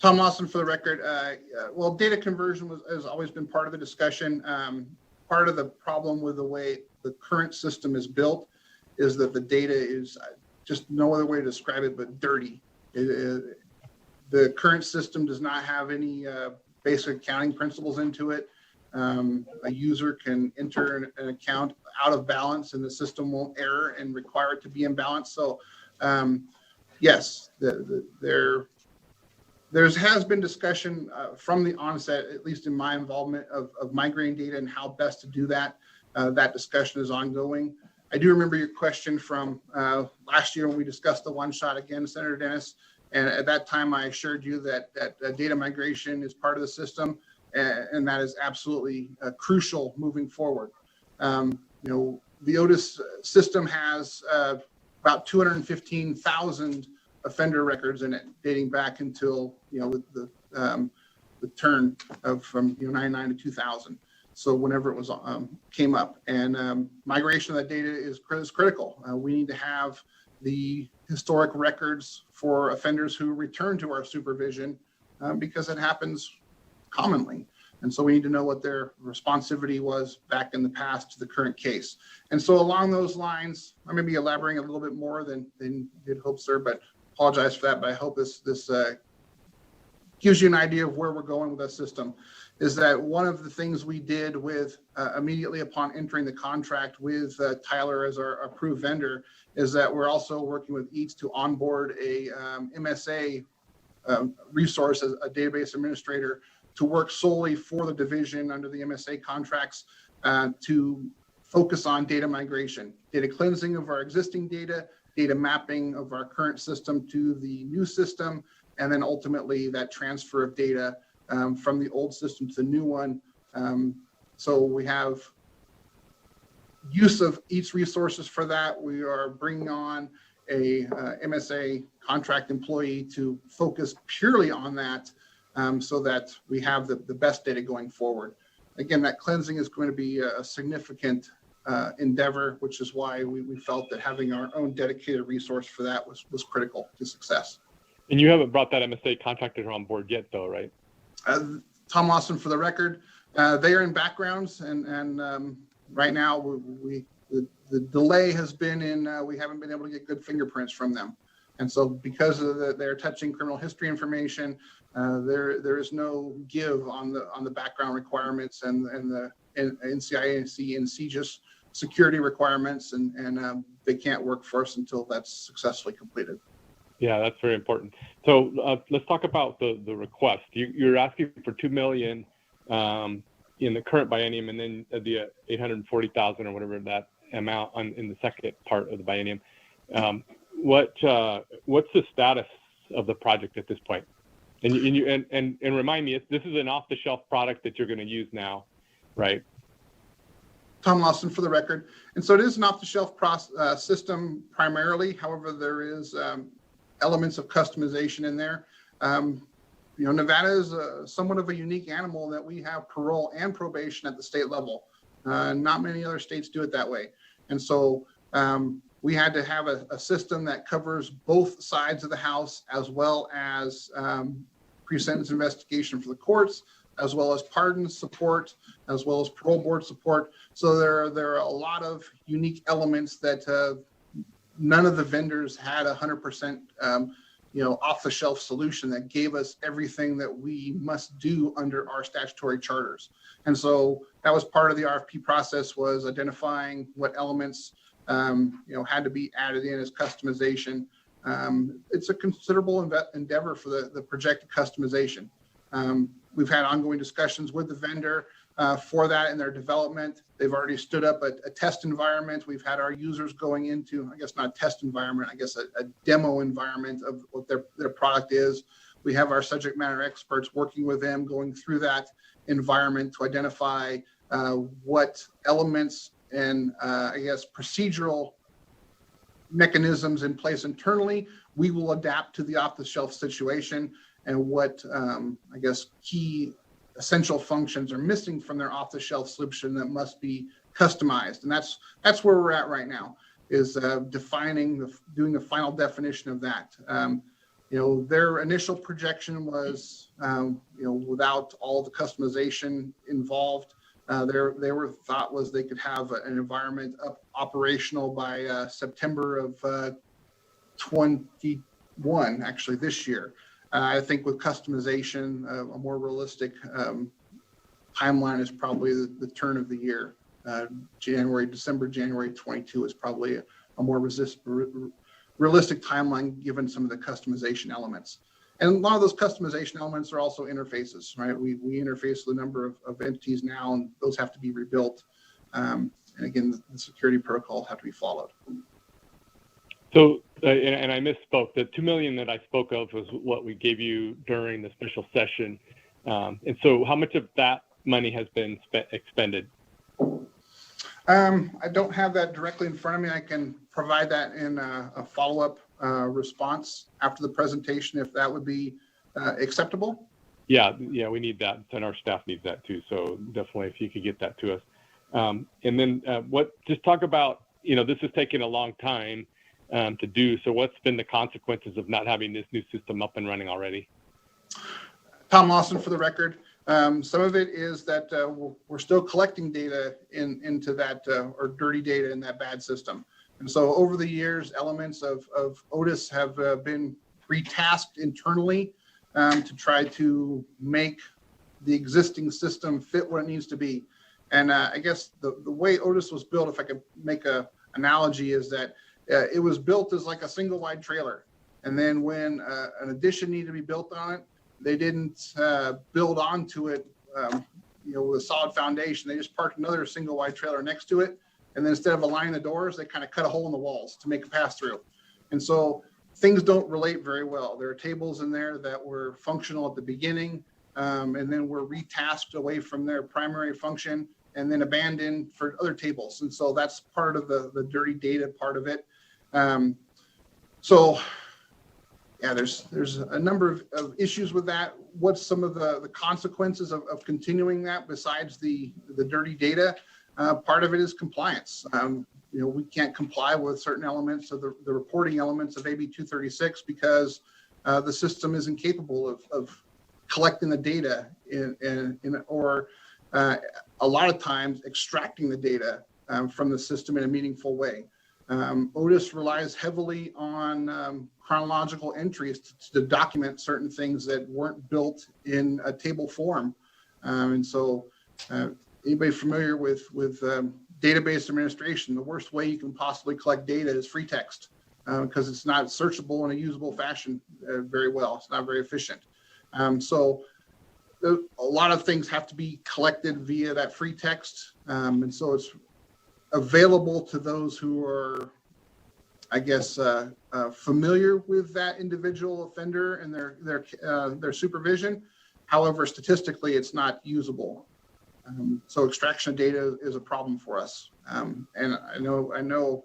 Tom Lawson for the record. Well, data conversion has always been part of the discussion. Part of the problem with the way the current system is built is that the data is just no other way to describe it but dirty. The current system does not have any basic accounting principles into it. A user can enter an account out of balance and the system won't error and require it to be in balance. So yes, there has been discussion from the onset, at least in my involvement, of migrating data and how best to do that. That discussion is ongoing. I do remember your question from last year when we discussed the one shot again, Senator Dennis. And at that time, I assured you that data migration is part of the system, and that is absolutely crucial moving forward. The Otis system has about 215,000 offender records in it, dating back until the turn of from 99 to 2000. So whenever it was came up, and migration of that data is critical. We need to have the historic records for offenders who return to our supervision because it happens commonly. And so we need to know what their responsivity was back in the past to the current case. And so along those lines, I may be elaborating a little bit more than you'd hope, sir, but apologize for that. But I hope this gives you an idea of where we're going with that system. Is that one of the things we did with immediately upon entering the contract with Tyler as our approved vendor is that we're also working with EATS to onboard a MSA resource as a database administrator to work solely for the division under the MSA contracts to focus on data migration, data cleansing of our existing data, data mapping of our current system to the new system, and then ultimately that transfer of data from the old system to the new one. So we have use of each resources for that. We are bringing on a MSA contract employee to focus purely on that so that we have the best data going forward. Again, that cleansing is going to be a significant endeavor, which is why we felt that having our own dedicated resource for that was critical to success. And you haven't brought that MSA contractor on board yet, though, right? Tom Lawson for the record. They are in backgrounds, and right now the delay has been in we haven't been able to get good fingerprints from them. And so because of they're touching criminal history information, there is no give on the background requirements and the NCIC and CJIS security requirements, and they can't work for us until that's successfully completed. Yeah, that's very important. So let's talk about the request. You're asking for $2 million in the current biennium, and then the $840,000 or whatever that amount in the second part of the biennium. What's the status of the project at this point? And remind me, this is an off-the-shelf product that you're going to use now, right? Tom Lawson for the record. And so it is an off-the-shelf system primarily. However, there is elements of customization in there. Nevada is somewhat of a unique animal that we have parole and probation at the state level. Not many other states do it that way. And so we had to have a system that covers both sides of the house as well as pre-sentence investigation for the courts, as well as pardon support, as well as parole board support. So there are a lot of unique elements that none of the vendors had 100% off-the-shelf solution that gave us everything that we must do under our statutory charters. And so that was part of the RFP process, was identifying what elements had to be added in as customization. It's a considerable endeavor for the projected customization. We've had ongoing discussions with the vendor for that in their development. They've already stood up a test environment. We've had our users going into, I guess not a test environment, I guess a demo environment of what their product is. We have our subject matter experts working with them, going through that environment to identify what elements and I guess procedural mechanisms in place internally we will adapt to the off-the-shelf situation, and what I guess key essential functions are missing from their off-the-shelf solution that must be customized. And that's where we're at right now, is doing the final definition of that. Their initial projection was, without all the customization involved, their thought was they could have an environment operational by September of 21, actually this year. I think with customization, a more realistic timeline is probably the turn of the year. December, January 22 is probably a more realistic timeline given some of the customization elements. And a lot of those customization elements are also interfaces, right? We interface with a number of entities now, and those have to be rebuilt. And again, the security protocols have to be followed. So, and I misspoke. The $2 million that I spoke of was what we gave you during the special session. And so how much of that money has been expended? I don't have that directly in front of me. I can provide that in a follow-up response after the presentation, if that would be acceptable. Yeah, we need that, and our staff needs that too. So definitely, if you could get that to us. And then just talk about, this has taken a long time to do. So what's been the consequences of not having this new system up and running already? Tom Lawson for the record. Some of it is that we're still collecting data into that or dirty data in that bad system. And so over the years, elements of Otis have been retasked internally to try to make the existing system fit what it needs to be. And I guess the way Otis was built, if I could make an analogy, is that it was built as like a single wide trailer. And then when an addition needed to be built on it, they didn't build onto it, with a solid foundation. They just parked another single wide trailer next to it. And then instead of aligning the doors, they kind of cut a hole in the walls to make a pass through. And so things don't relate very well. There are tables in there that were functional at the beginning, and then were retasked away from their primary function and then abandoned for other tables. And so that's part of the dirty data part of it. There's a number of issues with that. What's some of the consequences of continuing that besides the dirty data? Part of it is compliance. We can't comply with certain elements of the reporting elements of AB 236 because the system is incapable of collecting the data or a lot of times extracting the data from the system in a meaningful way. Otis relies heavily on chronological entries to document certain things that weren't built in a table form. And so anybody familiar with database administration, the worst way you can possibly collect data is free text because it's not searchable in a usable fashion very well. It's not very efficient. So a lot of things have to be collected via that free text. And so it's available to those who are, I guess, familiar with that individual offender and their supervision. However, statistically, it's not usable. So extraction of data is a problem for us. And I know.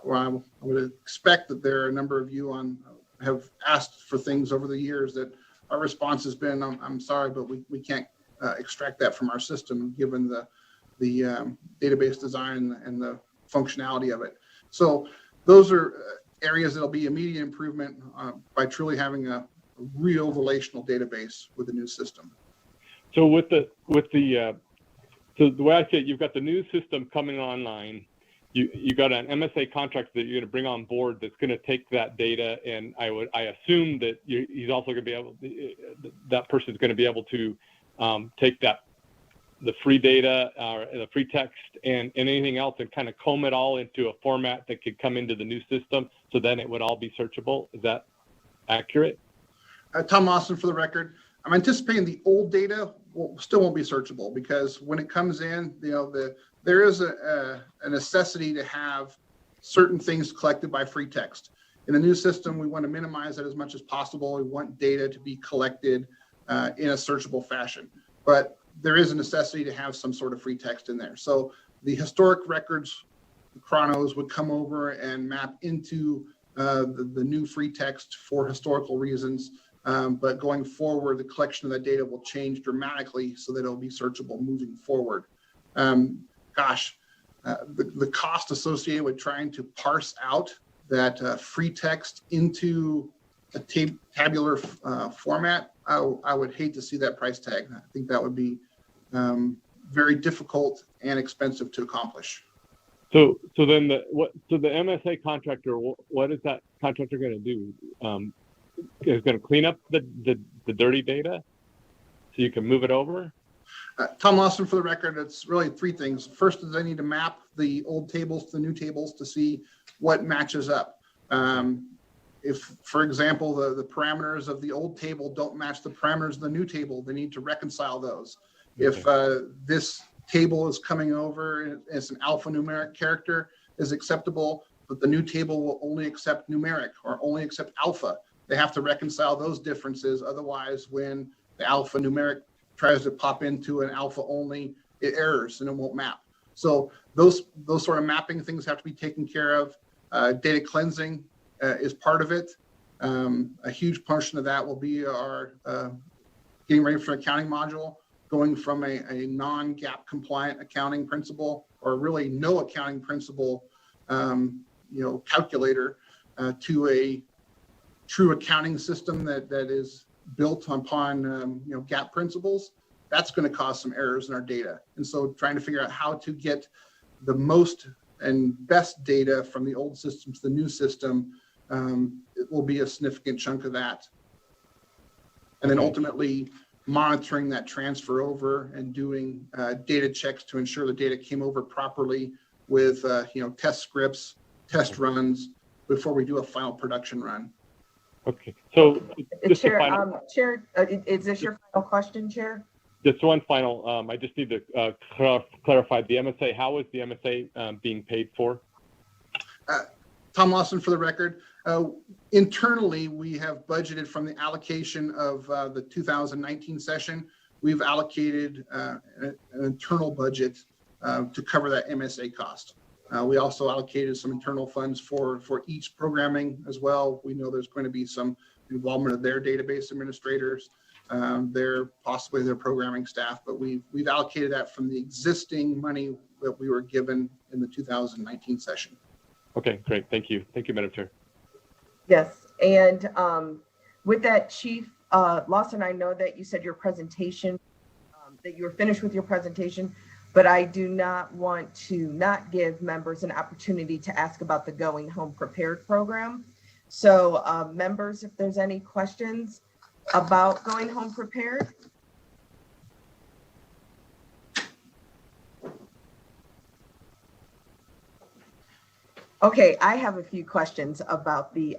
Well, I would expect that there are a number of you have asked for things over the years that our response has been, I'm sorry, but we can't extract that from our system given the database design and the functionality of it. So those are areas that'll be immediate improvement by truly having a real relational database with the new system. So so the way I see it, you've got the new system coming online. You got an MSA contract that you're going to bring on board that's going to take that data, and I assume that he's also going to be able, that person's going to be able to take the free data or the free text and anything else and kind of comb it all into a format that could come into the new system, so then it would all be searchable. Is that accurate? Tom Lawson for the record. I'm anticipating the old data still won't be searchable, because when it comes in, there is a necessity to have certain things collected by free text. In the new system, we want to minimize that as much as possible. We want data to be collected in a searchable fashion, but there is a necessity to have some sort of free text in there. So the historic records, the chronos, would come over and map into the new free text for historical reasons. But going forward, the collection of that data will change dramatically so that it'll be searchable moving forward. The cost associated with trying to parse out that free text into a tabular format, I would hate to see that price tag. I think that would be very difficult and expensive to accomplish. So then the MSA contractor, what is that contractor going to do? Is going to clean up the dirty data so you can move it over? Tom Lawson for the record, it's really three things. First is I need to map the old tables to the new tables to see what matches up. If, for example, the parameters of the old table don't match the parameters of the new table, they need to reconcile those. If this table is coming over as an alphanumeric character is acceptable, but the new table will only accept numeric or only accept alpha, they have to reconcile those differences. Otherwise, when the alphanumeric tries to pop into an alpha only, it errors and it won't map. So those sort of mapping things have to be taken care of. Data cleansing is part of it. A huge portion of that will be our getting ready for an accounting module, going from a non-GAAP compliant accounting principle, or really no accounting principle, calculator, to a true accounting system that is built upon GAAP principles. That's going to cause some errors in our data. And so trying to figure out how to get the most and best data from the old system to the new system, it will be a significant chunk of that. And then ultimately monitoring that transfer over and doing data checks to ensure the data came over properly with test scripts, test runs before we do a final production run. Okay, so Chair, Chair, is this your final question, Chair? Just one final, I just need to clarify the MSA. How is the MSA being paid for? Tom Lawson for the record. Internally, we have budgeted from the allocation of the 2019 session. We've allocated an internal budget to cover that MSA cost. We also allocated some internal funds for each programming as well. We know there's going to be some involvement of their database administrators, their programming staff, but we've allocated that from the existing money that we were given in the 2019 session. Okay, great. Thank you. Thank you, Madam Chair. Yes, and with that, Chief Lawson, I know that you said your presentation, that you were finished with your presentation, but I do not want to not give members an opportunity to ask about the Going Home Prepared program. So members, if there's any questions about Going Home Prepared. Okay, I have a few questions about the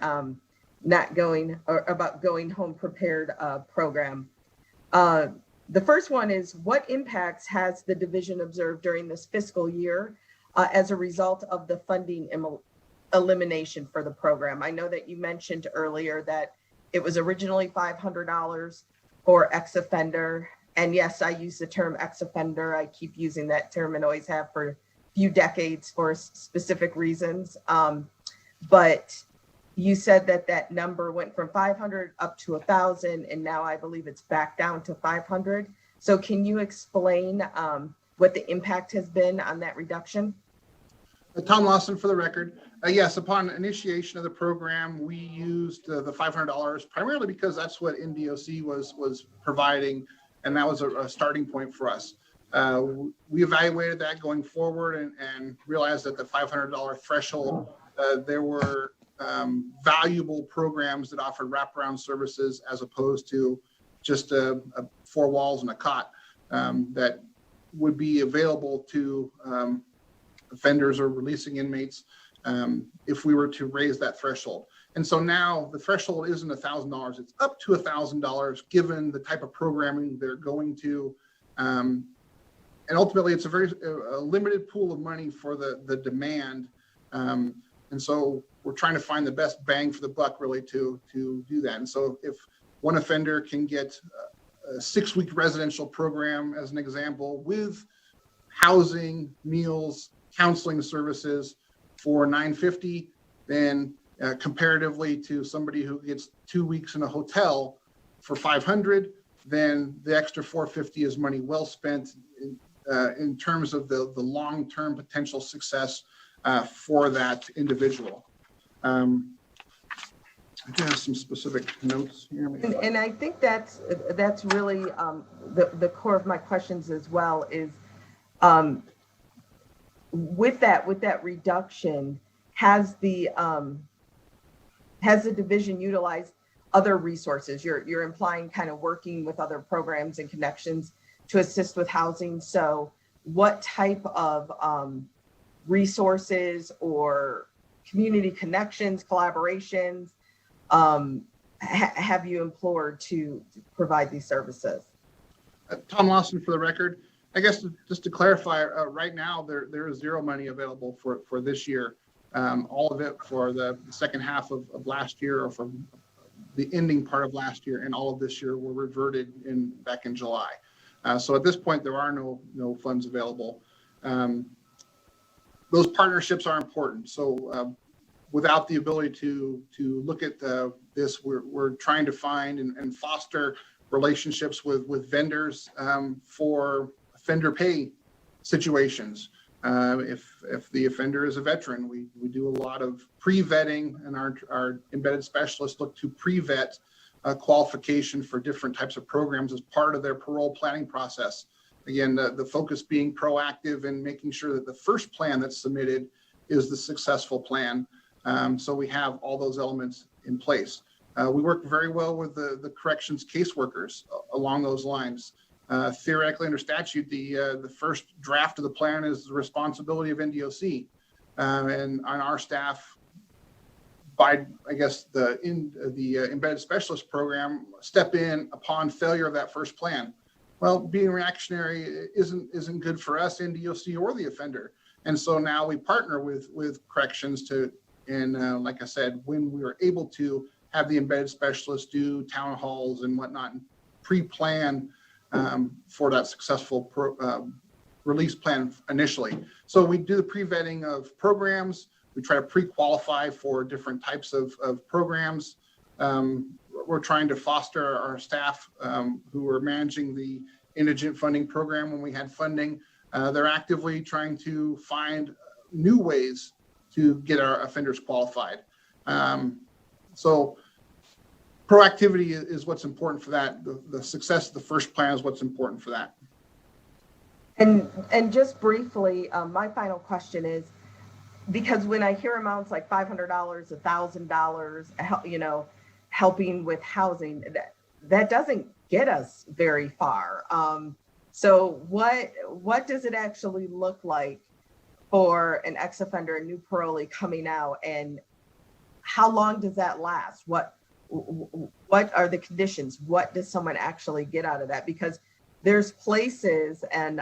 Going Home Prepared program. The first one is, what impacts has the division observed during this fiscal year as a result of the funding elimination for the program? I know that you mentioned earlier that it was originally $500 for ex-offender. And yes, I use the term ex-offender. I keep using that term and always have for a few decades for specific reasons. But you said that number went from 500 up to 1,000, and now I believe it's back down to 500. So can you explain what the impact has been on that reduction? Tom Lawson for the record. Yes, upon initiation of the program, we used the $500 primarily because that's what NDOC was providing, and that was a starting point for us. We evaluated that going forward and realized that the $500 threshold, there were valuable programs that offered wraparound services as opposed to just four walls and a cot that would be available to offenders or releasing inmates if we were to raise that threshold. And so now the threshold isn't $1,000, it's up to $1,000 given the type of programming they're going to. And ultimately it's a limited pool of money for the demand. And so we're trying to find the best bang for the buck really to do that. And so if one offender can get a 6-week residential program as an example with housing, meals, counseling services for $950, then comparatively to somebody who gets 2 weeks in a hotel for $500, then the extra $450 is money well spent in terms of the long-term potential success for that individual. I do have some specific notes here. And I think that's really the core of my questions as well is with that reduction, has the division utilized other resources? You're implying kind of working with other programs and connections to assist with housing. So what type of resources or community connections, collaborations have you implored to provide these services? Tom Lawson for the record. I guess just to clarify, right now there is zero money available for this year. All of it for the second half of last year or for the ending part of last year, and all of this year were reverted back in July. So at this point, there are no funds available. Those partnerships are important. So without the ability to look at this, we're trying to find and foster relationships with vendors for offender pay situations. If the offender is a veteran, we do a lot of pre-vetting, and our embedded specialists look to pre-vet qualification for different types of programs as part of their parole planning process. Again, the focus being proactive and making sure that the first plan that's submitted is the successful plan. So we have all those elements in place. We work very well with the corrections caseworkers along those lines. Theoretically, under statute, the first draft of the plan is the responsibility of NDOC, and on our staff, by I guess the embedded specialist program, step in upon failure of that first plan. Well, being reactionary isn't good for us, NDOC, or the offender, and so now we partner with corrections and like I said, when we are able to have the embedded specialists do town halls and whatnot, and pre-plan for that successful release plan initially. So we do the pre-vetting of programs. We try to pre-qualify for different types of programs. We're trying to foster our staff who are managing the Indigent funding program when we had funding. They're actively trying to find new ways to get our offenders qualified. So proactivity is what's important for that. The success of the first plan is what's important for that. And just briefly, my final question is, because when I hear amounts like $500, $1,000, helping with housing, that doesn't get us very far. So what does it actually look like for an ex-offender, a new parolee coming out, and how long does that last? What are the conditions? What does someone actually get out of that? Because there's places, and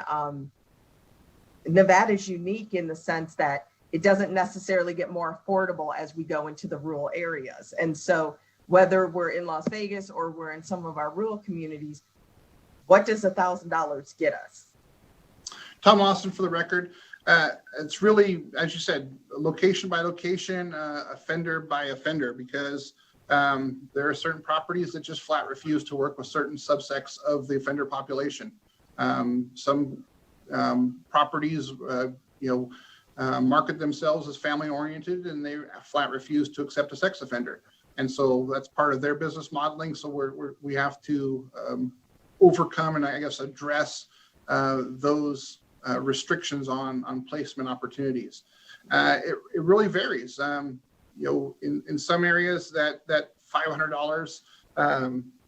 Nevada's unique in the sense that it doesn't necessarily get more affordable as we go into the rural areas. And so whether we're in Las Vegas or we're in some of our rural communities, what does $1,000 get us? Tom Lawson for the record. It's really, as you said, location by location, offender by offender, because there are certain properties that just flat refuse to work with certain subsects of the offender population. Some properties, market themselves as family oriented, and they flat refuse to accept a sex offender. And so that's part of their business modeling. So we have to overcome and I guess address those restrictions on placement opportunities. It really varies. In some areas that $500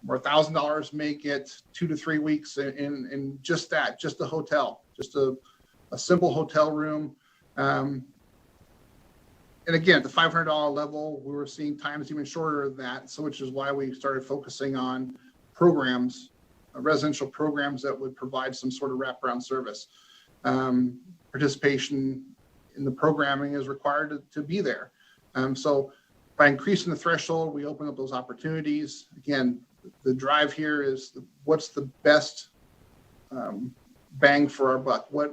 or $1,000 may get 2 to 3 weeks in just a hotel, just a simple hotel room. And again, at the $500 level, we were seeing times even shorter than that. So which is why we started focusing on programs, residential programs that would provide some sort of wraparound service. Participation in the programming is required to be there. So by increasing the threshold, we open up those opportunities. Again, the drive here is what's the best bang for our buck? Where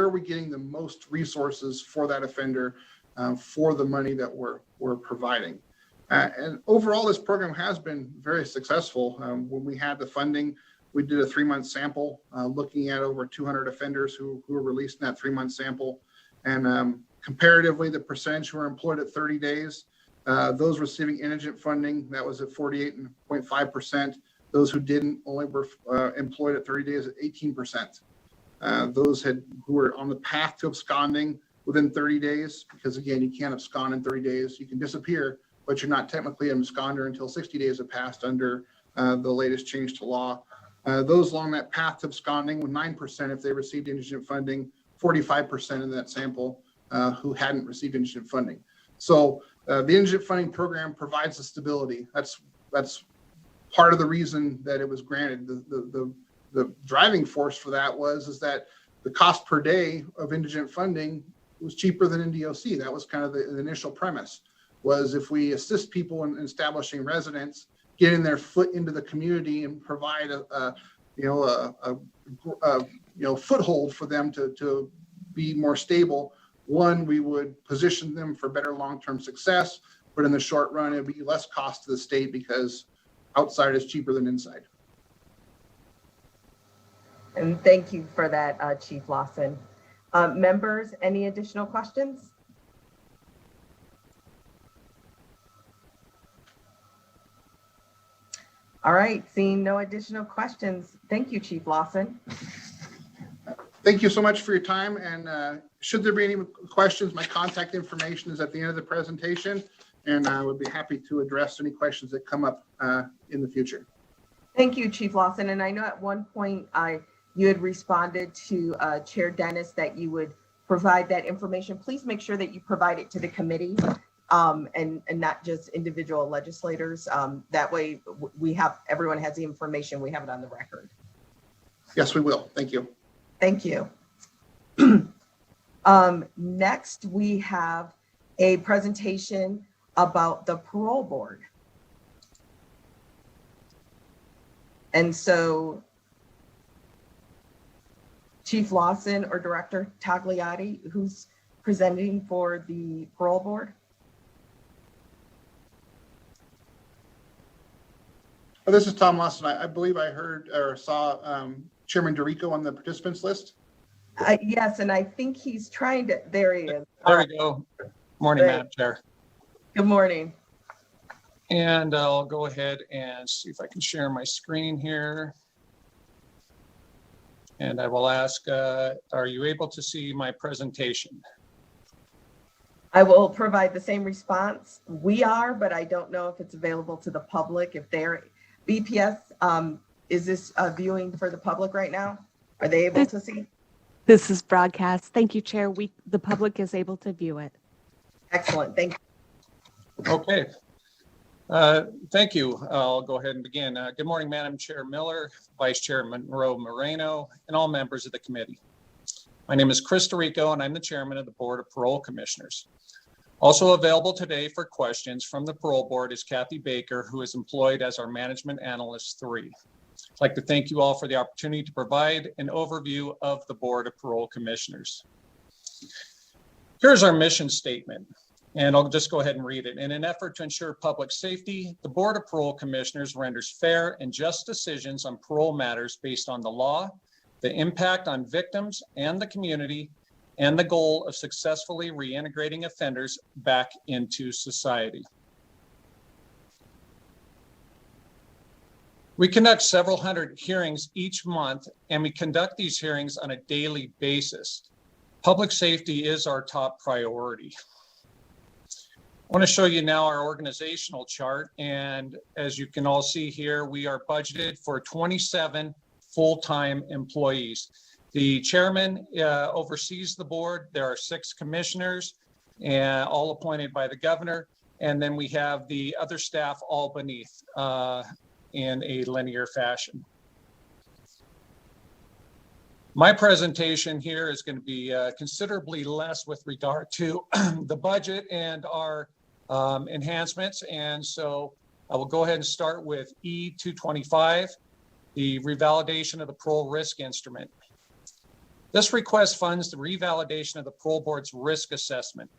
are we getting the most resources for that offender for the money that we're providing? And overall, this program has been very successful. When we had the funding, we did a 3-month sample looking at over 200 offenders who were released in that 3-month sample. And comparatively, the percentage who were employed at 30 days, those receiving indigent funding, that was at 48.5%. Those who didn't only were employed at 30 days at 18%. Those who were on the path to absconding within 30 days, because again, you can't abscond in 30 days. You can disappear, but you're not technically an absconder until 60 days have passed under the latest change to law. Those along that path to absconding with 9% if they received indigent funding, 45% in that sample who hadn't received indigent funding. So the indigent funding program provides the stability. That's part of the reason that it was granted. The driving force for that is that the cost per day of indigent funding was cheaper than NDOC. That was kind of the initial premise, was if we assist people in establishing residence, getting their foot into the community and provide a foothold for them to be more stable. One, we would position them for better long-term success, but in the short run, it'd be less cost to the state because outside is cheaper than inside. And thank you for that, Chief Lawson. Members, any additional questions? All right, seeing no additional questions. Thank you, Chief Lawson. Thank you so much for your time. And should there be any questions, my contact information is at the end of the presentation, and I would be happy to address any questions that come up in the future. Thank you, Chief Lawson. And I know at one point you had responded to Chair Dennis that you would provide that information. Please make sure that you provide it to the committee and not just individual legislators. That way everyone has the information. We have it on the record. Yes, we will. Thank you. Thank you. Next, we have a presentation about the Parole Board. And so Chief Lawson or Director Tagliati, who's presenting for the Parole Board? Oh, this is Tom Lawson. I believe I heard or saw Chairman DeRico on the participants list. Yes, and I think he's trying to, there he is. There we go. Morning, Great. Madam Chair. Good morning. And I'll go ahead and see if I can share my screen here. And I will ask, are you able to see my presentation? I will provide the same response. We are, but I don't know if it's available to the public. If they're BPS, is this viewing for the public right now? Are they able to see? This is broadcast. Thank you, Chair. The public is able to view it. Excellent. Thank you. Okay. Thank you. I'll go ahead and begin. Good morning, Madam Chair Miller, Vice Chair Moreno, and all members of the committee. My name is Chris DeRico, and I'm the Chairman of the Board of Parole Commissioners. Also available today for questions from the Parole Board is Kathy Baker, who is employed as our Management Analyst 3. I'd like to thank you all for the opportunity to provide an overview of the Board of Parole Commissioners. Here's our mission statement, and I'll just go ahead and read it. In an effort to ensure public safety, the Board of Parole Commissioners renders fair and just decisions on parole matters based on the law, the impact on victims and the community, and the goal of successfully reintegrating offenders back into society. We conduct several hundred hearings each month, and we conduct these hearings on a daily basis. Public safety is our top priority. I want to show you now our organizational chart, and as you can all see here, we are budgeted for 27 full-time employees. The chairman oversees the board. There are 6 commissioners, and all appointed by the governor, and then we have the other staff all beneath in a linear fashion. My presentation here is going to be considerably less with regard to the budget and our enhancements, and so I will go ahead and start with E225, the revalidation of the parole risk instrument. This request funds the revalidation of the parole board's risk assessment.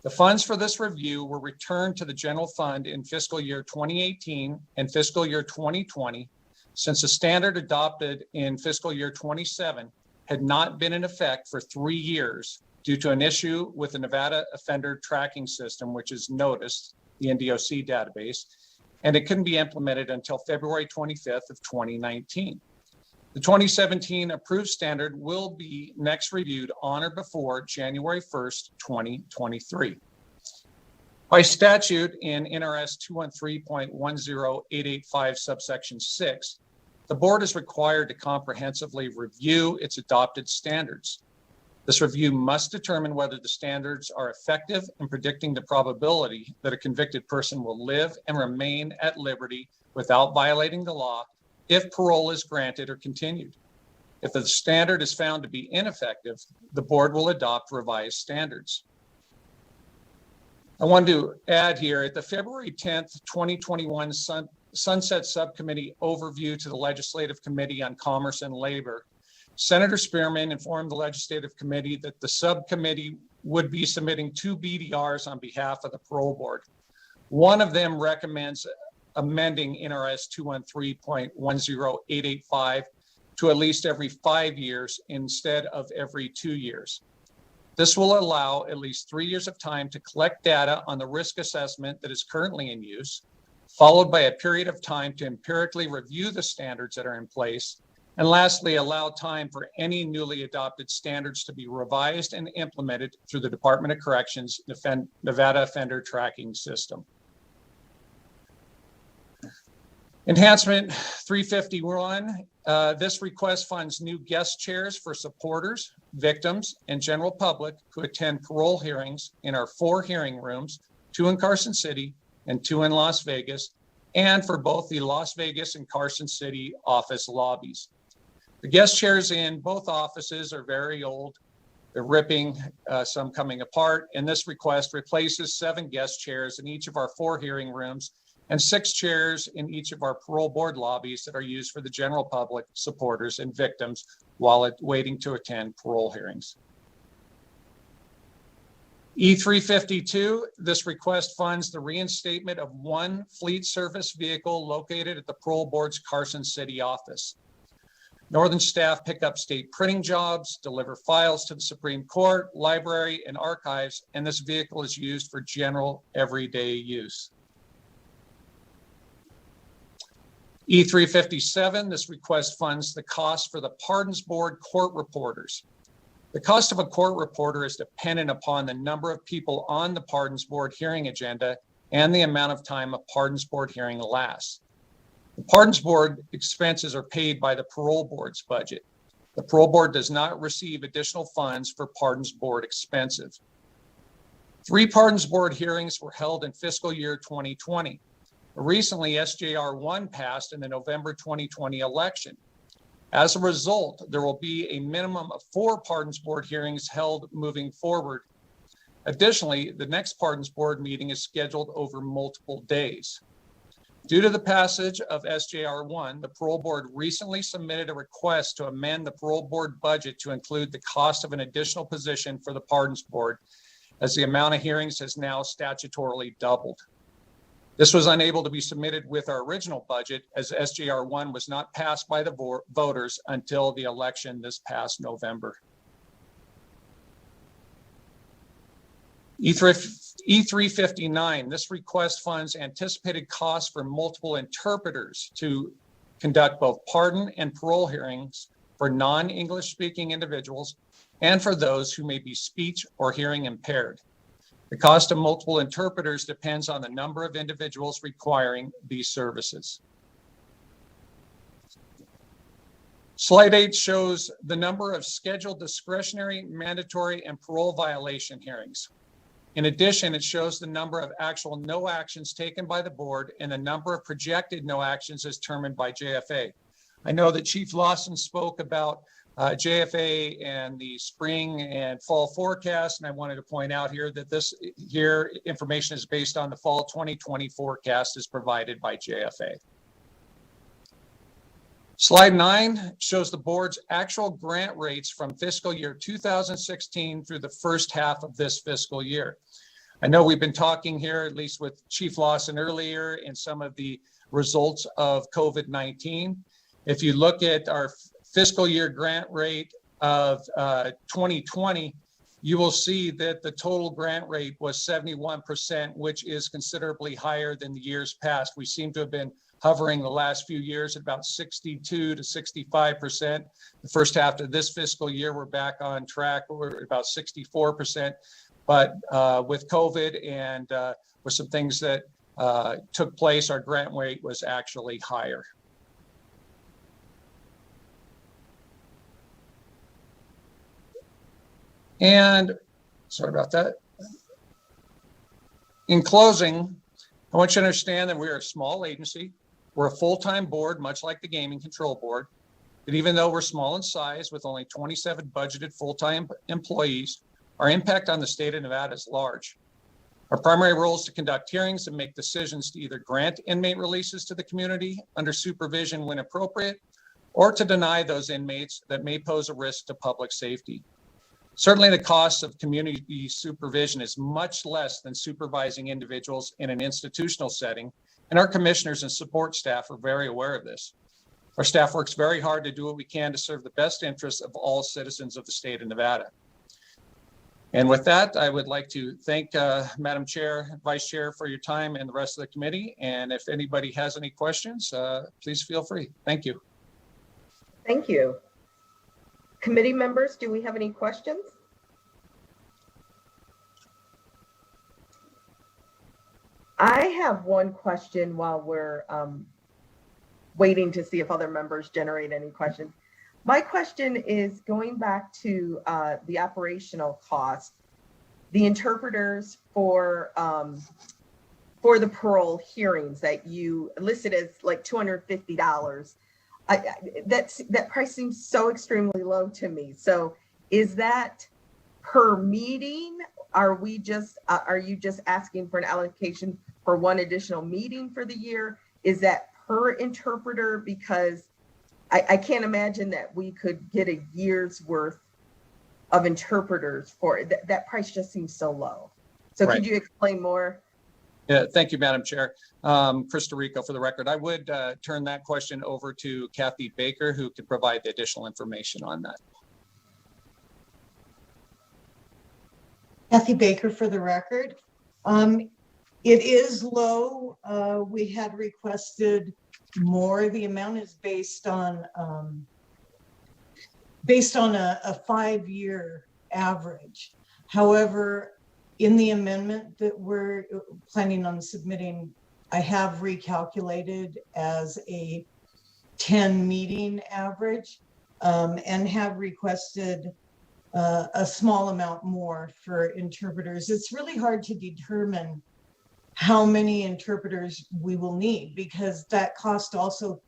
The funds for this review were returned to the general fund in fiscal year 2018 and fiscal year 2020, since the standard adopted in fiscal year 27 had not been in effect for 3 years due to an issue with the Nevada Offender Tracking System, which is noticed, the NDOC database, and it couldn't be implemented until February 25th of 2019. The 2017 approved standard will be next reviewed on or before January 1st, 2023. By statute in NRS 213.10885 subsection 6, the board is required to comprehensively review its adopted standards. This review must determine whether the standards are effective in predicting the probability that a convicted person will live and remain at liberty without violating the law if parole is granted or continued. If the standard is found to be ineffective, the board will adopt revised standards. I want to add here at the February 10th, 2021 Sunset Subcommittee overview to the Legislative Committee on Commerce and Labor, Senator Spearman informed the Legislative Committee that the subcommittee would be submitting 2 BDRs on behalf of the parole board. One of them recommends amending NRS 213.10885 to at least every 5 years instead of every 2 years. This will allow at least 3 years of time to collect data on the risk assessment that is currently in use, followed by a period of time to empirically review the standards that are in place, and lastly, allow time for any newly adopted standards to be revised and implemented through the Department of Corrections Nevada Offender Tracking System. Enhancement 351, this request funds new guest chairs for supporters, victims, and general public who attend parole hearings in our 4 hearing rooms, 2 in Carson City and 2 in Las Vegas, and for both the Las Vegas and Carson City office lobbies. The guest chairs in both offices are very old. They're ripping, some coming apart, and this request replaces 7 guest chairs in each of our 4 hearing rooms and 6 chairs in each of our parole board lobbies that are used for the general public, supporters, and victims while waiting to attend parole hearings. E352, this request funds the reinstatement of 1 fleet service vehicle located at the parole board's Carson City office. Northern staff pick up state printing jobs, deliver files to the Supreme Court, library, and archives, and this vehicle is used for general everyday use. E357, this request funds the cost for the Pardons Board court reporters. The cost of a court reporter is dependent upon the number of people on the Pardons Board hearing agenda and the amount of time a Pardons Board hearing lasts. The Pardons Board expenses are paid by the Parole Board's budget. The Parole Board does not receive additional funds for Pardons Board expenses. 3 Pardons Board hearings were held in fiscal year 2020. Recently, SJR 1 passed in the November 2020 election. As a result, there will be a minimum of 4 Pardons Board hearings held moving forward. Additionally, the next Pardons Board meeting is scheduled over multiple days. Due to the passage of SJR 1, the Parole Board recently submitted a request to amend the Parole Board budget to include the cost of an additional position for the Pardons Board, as the amount of hearings has now statutorily doubled. This was unable to be submitted with our original budget, as SJR 1 was not passed by the voters until the election this past November. E359, this request funds anticipated costs for multiple interpreters to conduct both pardon and parole hearings for non-English speaking individuals and for those who may be speech or hearing impaired. The cost of multiple interpreters depends on the number of individuals requiring these services. Slide 8 shows the number of scheduled discretionary, mandatory, and parole violation hearings. In addition, it shows the number of actual no actions taken by the board and the number of projected no actions as determined by JFA. I know that Chief Lawson spoke about JFA and the spring and fall forecast, and I wanted to point out here that this here information is based on the fall 2020 forecast as provided by JFA. Slide 9 shows the board's actual grant rates from fiscal year 2016 through the first half of this fiscal year. I know we've been talking here, at least with Chief Lawson earlier, in some of the results of COVID-19. If you look at our fiscal year grant rate of 2020, you will see that the total grant rate was 71%, which is considerably higher than the years past. We seem to have been hovering the last few years at about 62 to 65%. The first half of this fiscal year, we're back on track. We're at about 64%. But with COVID and with some things that took place, our grant rate was actually higher. And sorry about that. In closing, I want you to understand that we're a small agency. We're a full-time board, much like the Gaming Control Board. But even though we're small in size with only 27 budgeted full-time employees, our impact on the state of Nevada is large. Our primary role is to conduct hearings and make decisions to either grant inmate releases to the community under supervision when appropriate, or to deny those inmates that may pose a risk to public safety. Certainly the cost of community supervision is much less than supervising individuals in an institutional setting, and our commissioners and support staff are very aware of this. Our staff works very hard to do what we can to serve the best interests of all citizens of the state of Nevada. And with that, I would like to thank Madam Chair, Vice Chair for your time and the rest of the committee. And if anybody has any questions, please feel free. Thank you. Thank you. Committee members, do we have any questions? I have one question while we're waiting to see if other members generate any questions. My question is going back to the operational cost, the interpreters for the parole hearings that you listed as like $250. That price seems so extremely low to me. So is that per meeting? Are you just asking for an allocation for one additional meeting for the year? Is that per interpreter? Because I can't imagine that we could get a year's worth of interpreters for it. That price just seems so low. So Right. Could you explain more? Yeah, thank you, Madam Chair. Krista Rico, for the record, I would turn that question over to Kathy Baker, who could provide the additional information on that. Kathy Baker for the record. It is low. We had requested more. The amount is based on a 5-year average. However, in the amendment that we're planning on submitting, I have recalculated as a 10 meeting average and have requested a small amount more for interpreters. It's really hard to determine how many interpreters we will need because that cost also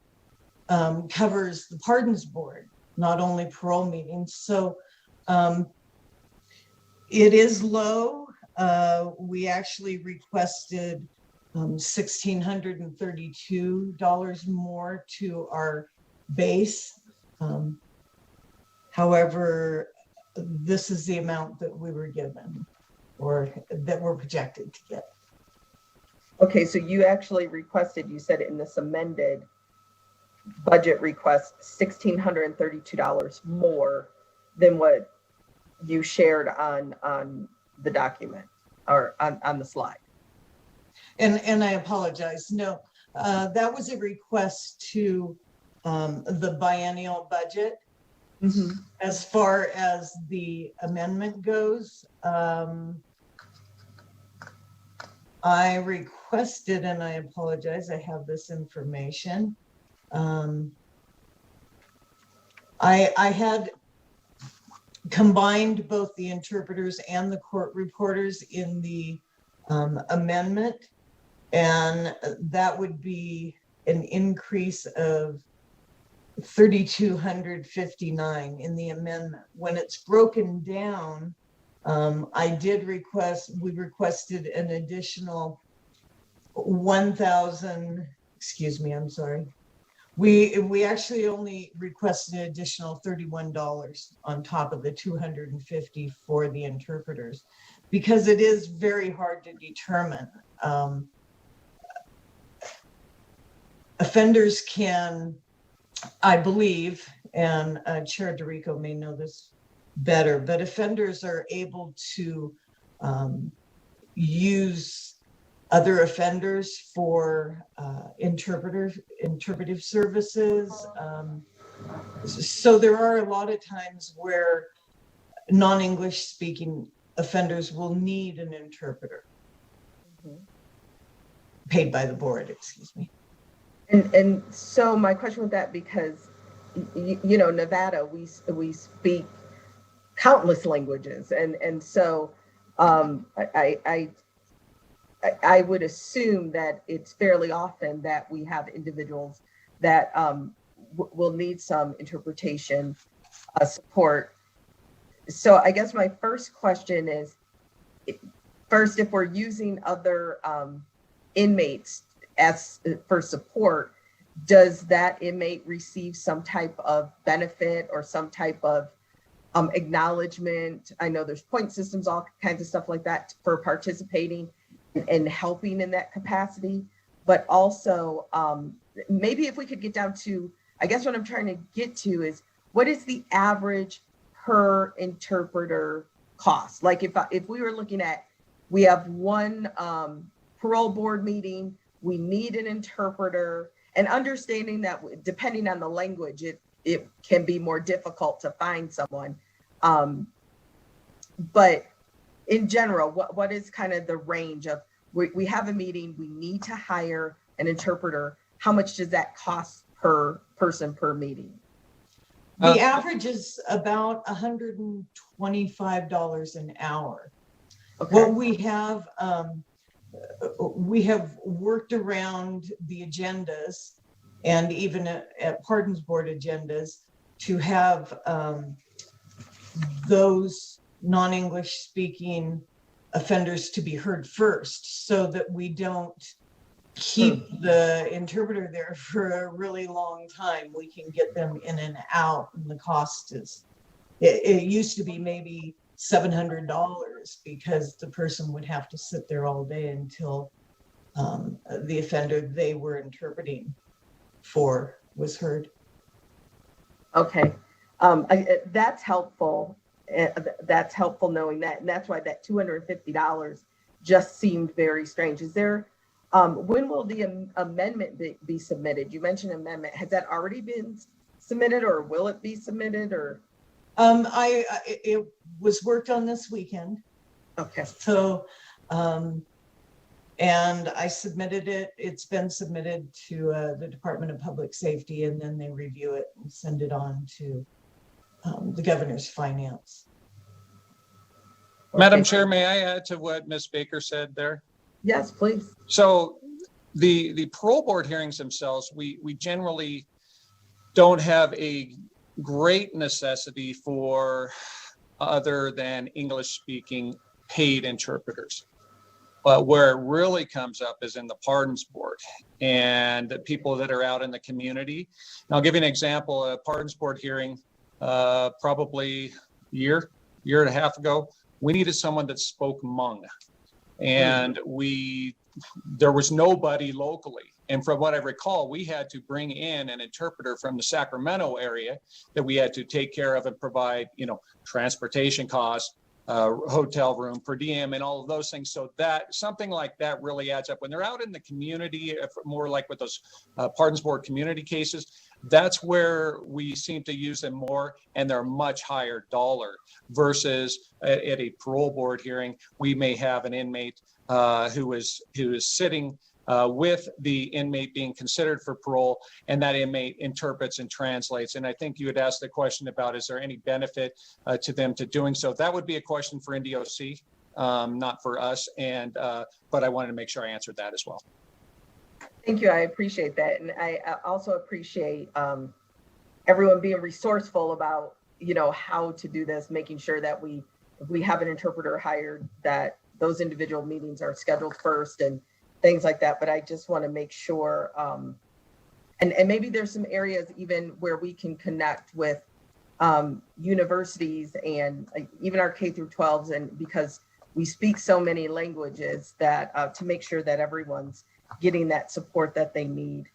covers the pardons board, not only parole meetings. So it is low. We actually requested $1,632 more to our base. However, this is the amount that we were given or that we're projected to get. Okay, so you actually requested, you said in this amended budget request, $1,632 more than what you shared on the document. or on the slide. And I apologize. No, that was a request to the biennial budget. As far as the amendment goes, I requested, and I apologize, I have this information. I had combined both the interpreters and the court reporters in the amendment, and that would be an increase of 3,259 in the amendment. When it's broken down, we requested an additional 1,000, excuse me, I'm sorry. We actually only requested an additional $31 on top of the 250 for the interpreters, because it is very hard to determine. Offenders can, I believe, and Chair DeRico may know this better, but offenders are able to use other offenders for interpretive services. So there are a lot of times where non-English speaking offenders will need an interpreter. Paid by the board, excuse me. And so my question with that, because you know, Nevada, we speak countless languages, and so I would assume that it's fairly often that we have individuals that will need some interpretation support. So I guess my first question is, first, if we're using other inmates as for support, does that inmate receive some type of benefit or some type of acknowledgement? I know there's point systems, all kinds of stuff like that for participating and helping in that capacity, but also maybe if we could get down to, I guess what I'm trying to get to is, what is the average per interpreter cost? Like if we were looking at, we have one parole board meeting, we need an interpreter, and understanding that depending on the language, it can be more difficult to find someone. But in general, what is kind of the range of, we have a meeting, we need to hire an interpreter. How much does that cost per person per meeting? The average is about $125 an hour. Okay. What we have worked around the agendas and even at Pardons Board agendas to have those non-English speaking offenders to be heard first, so that we don't keep the interpreter there for a really long time. We can get them in and out, and the cost is, it used to be maybe $700 because the person would have to sit there all day until the offender they were interpreting for was heard. Okay, that's helpful. That's helpful knowing that, and that's why that $250 just seemed very strange. Is there, when will the amendment be submitted? You mentioned amendment. Has that already been submitted, or will it be submitted, or? It was worked on this weekend. Okay. So, and I submitted it. It's been submitted to the Department of Public Safety, and then they review it and send it on to the governor's finance. Madam Chair, may I add to what Ms. Baker said there? Yes, please. So the parole board hearings themselves, we generally don't have a great necessity for other than English speaking paid interpreters. But where it really comes up is in the Pardons Board and the people that are out in the community. And I'll give you an example. A Pardons Board hearing probably a year and a half ago, we needed someone that spoke Hmong, and there was nobody locally. And from what I recall, we had to bring in an interpreter from the Sacramento area that we had to take care of and provide, transportation costs, hotel room, per diem, and all of those things. So that something like that really adds up. When they're out in the community, more like with those pardons board community cases, that's where we seem to use them more, and they're much higher dollar versus at a parole board hearing. We may have an inmate who is sitting with the inmate being considered for parole, and that inmate interprets and translates. And I think you had asked the question about, is there any benefit to them to doing so? That would be a question for NDOC, not for us. And but I wanted to make sure I answered that as well. Thank you. I appreciate that. And I also appreciate everyone being resourceful about, how to do this, making sure that if we have an interpreter hired, that those individual meetings are scheduled first and things like that. But I just want to make sure, and maybe there's some areas even where we can connect with universities and even our K through 12s, and because we speak so many languages, that to make sure that everyone's getting that support that they need.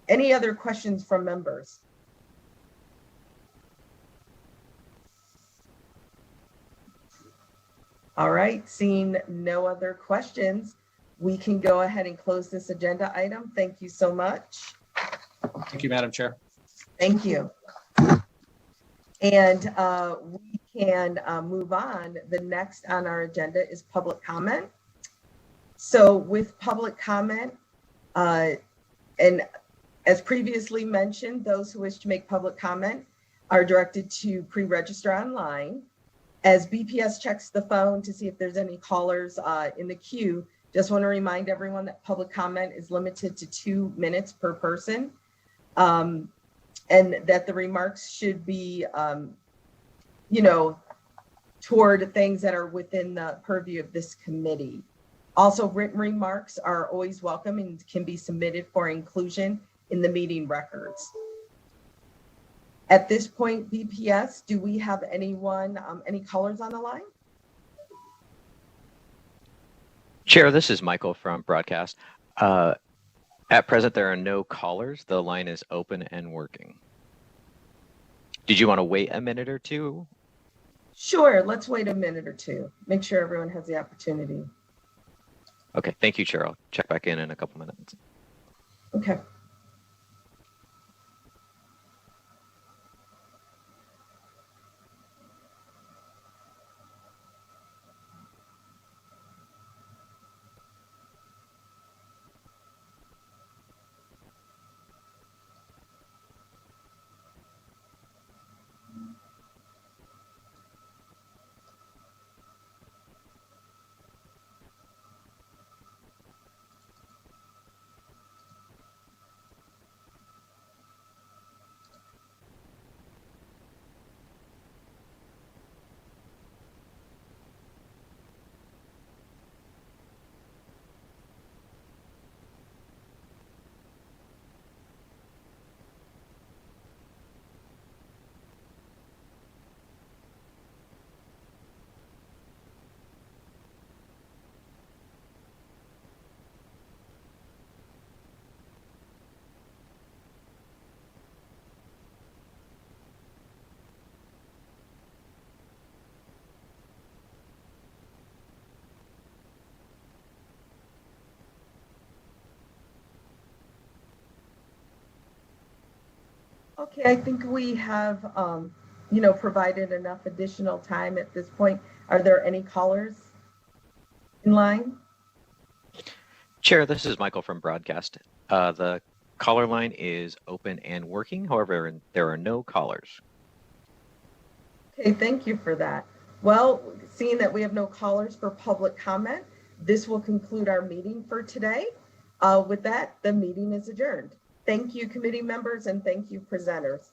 Any other questions from members? All right, seeing no other questions, we can go ahead and close this agenda item. Thank you so much. Thank you, Madam Chair. Thank you. And we can move on. The next on our agenda is public comment. So with public comment, and as previously mentioned, those who wish to make public comment are directed to pre-register online. As BPS checks the phone to see if there's any callers in the queue, just want to remind everyone that public comment is limited to 2 minutes per person, and that the remarks should be, toward things that are within the purview of this committee. Also, written remarks are always welcome and can be submitted for inclusion in the meeting records. At this point, BPS, do we have anyone, any callers on the line? Chair, this is Michael from Broadcast. At present, there are no callers. The line is open and working. Did you want to wait a minute or two? Sure, let's wait a minute or two. Make sure everyone has the opportunity. Okay, thank you, Chair. I'll check back in a couple minutes. Okay. Okay, I think we have, provided enough additional time at this point. Are there any callers in line? Chair, this is Michael from Broadcast. The caller line is open and working. However, there are no callers. Okay, thank you for that. Well, seeing that we have no callers for public comment, this will conclude our meeting for today. With that, the meeting is adjourned. Thank you, committee members, and thank you, presenters.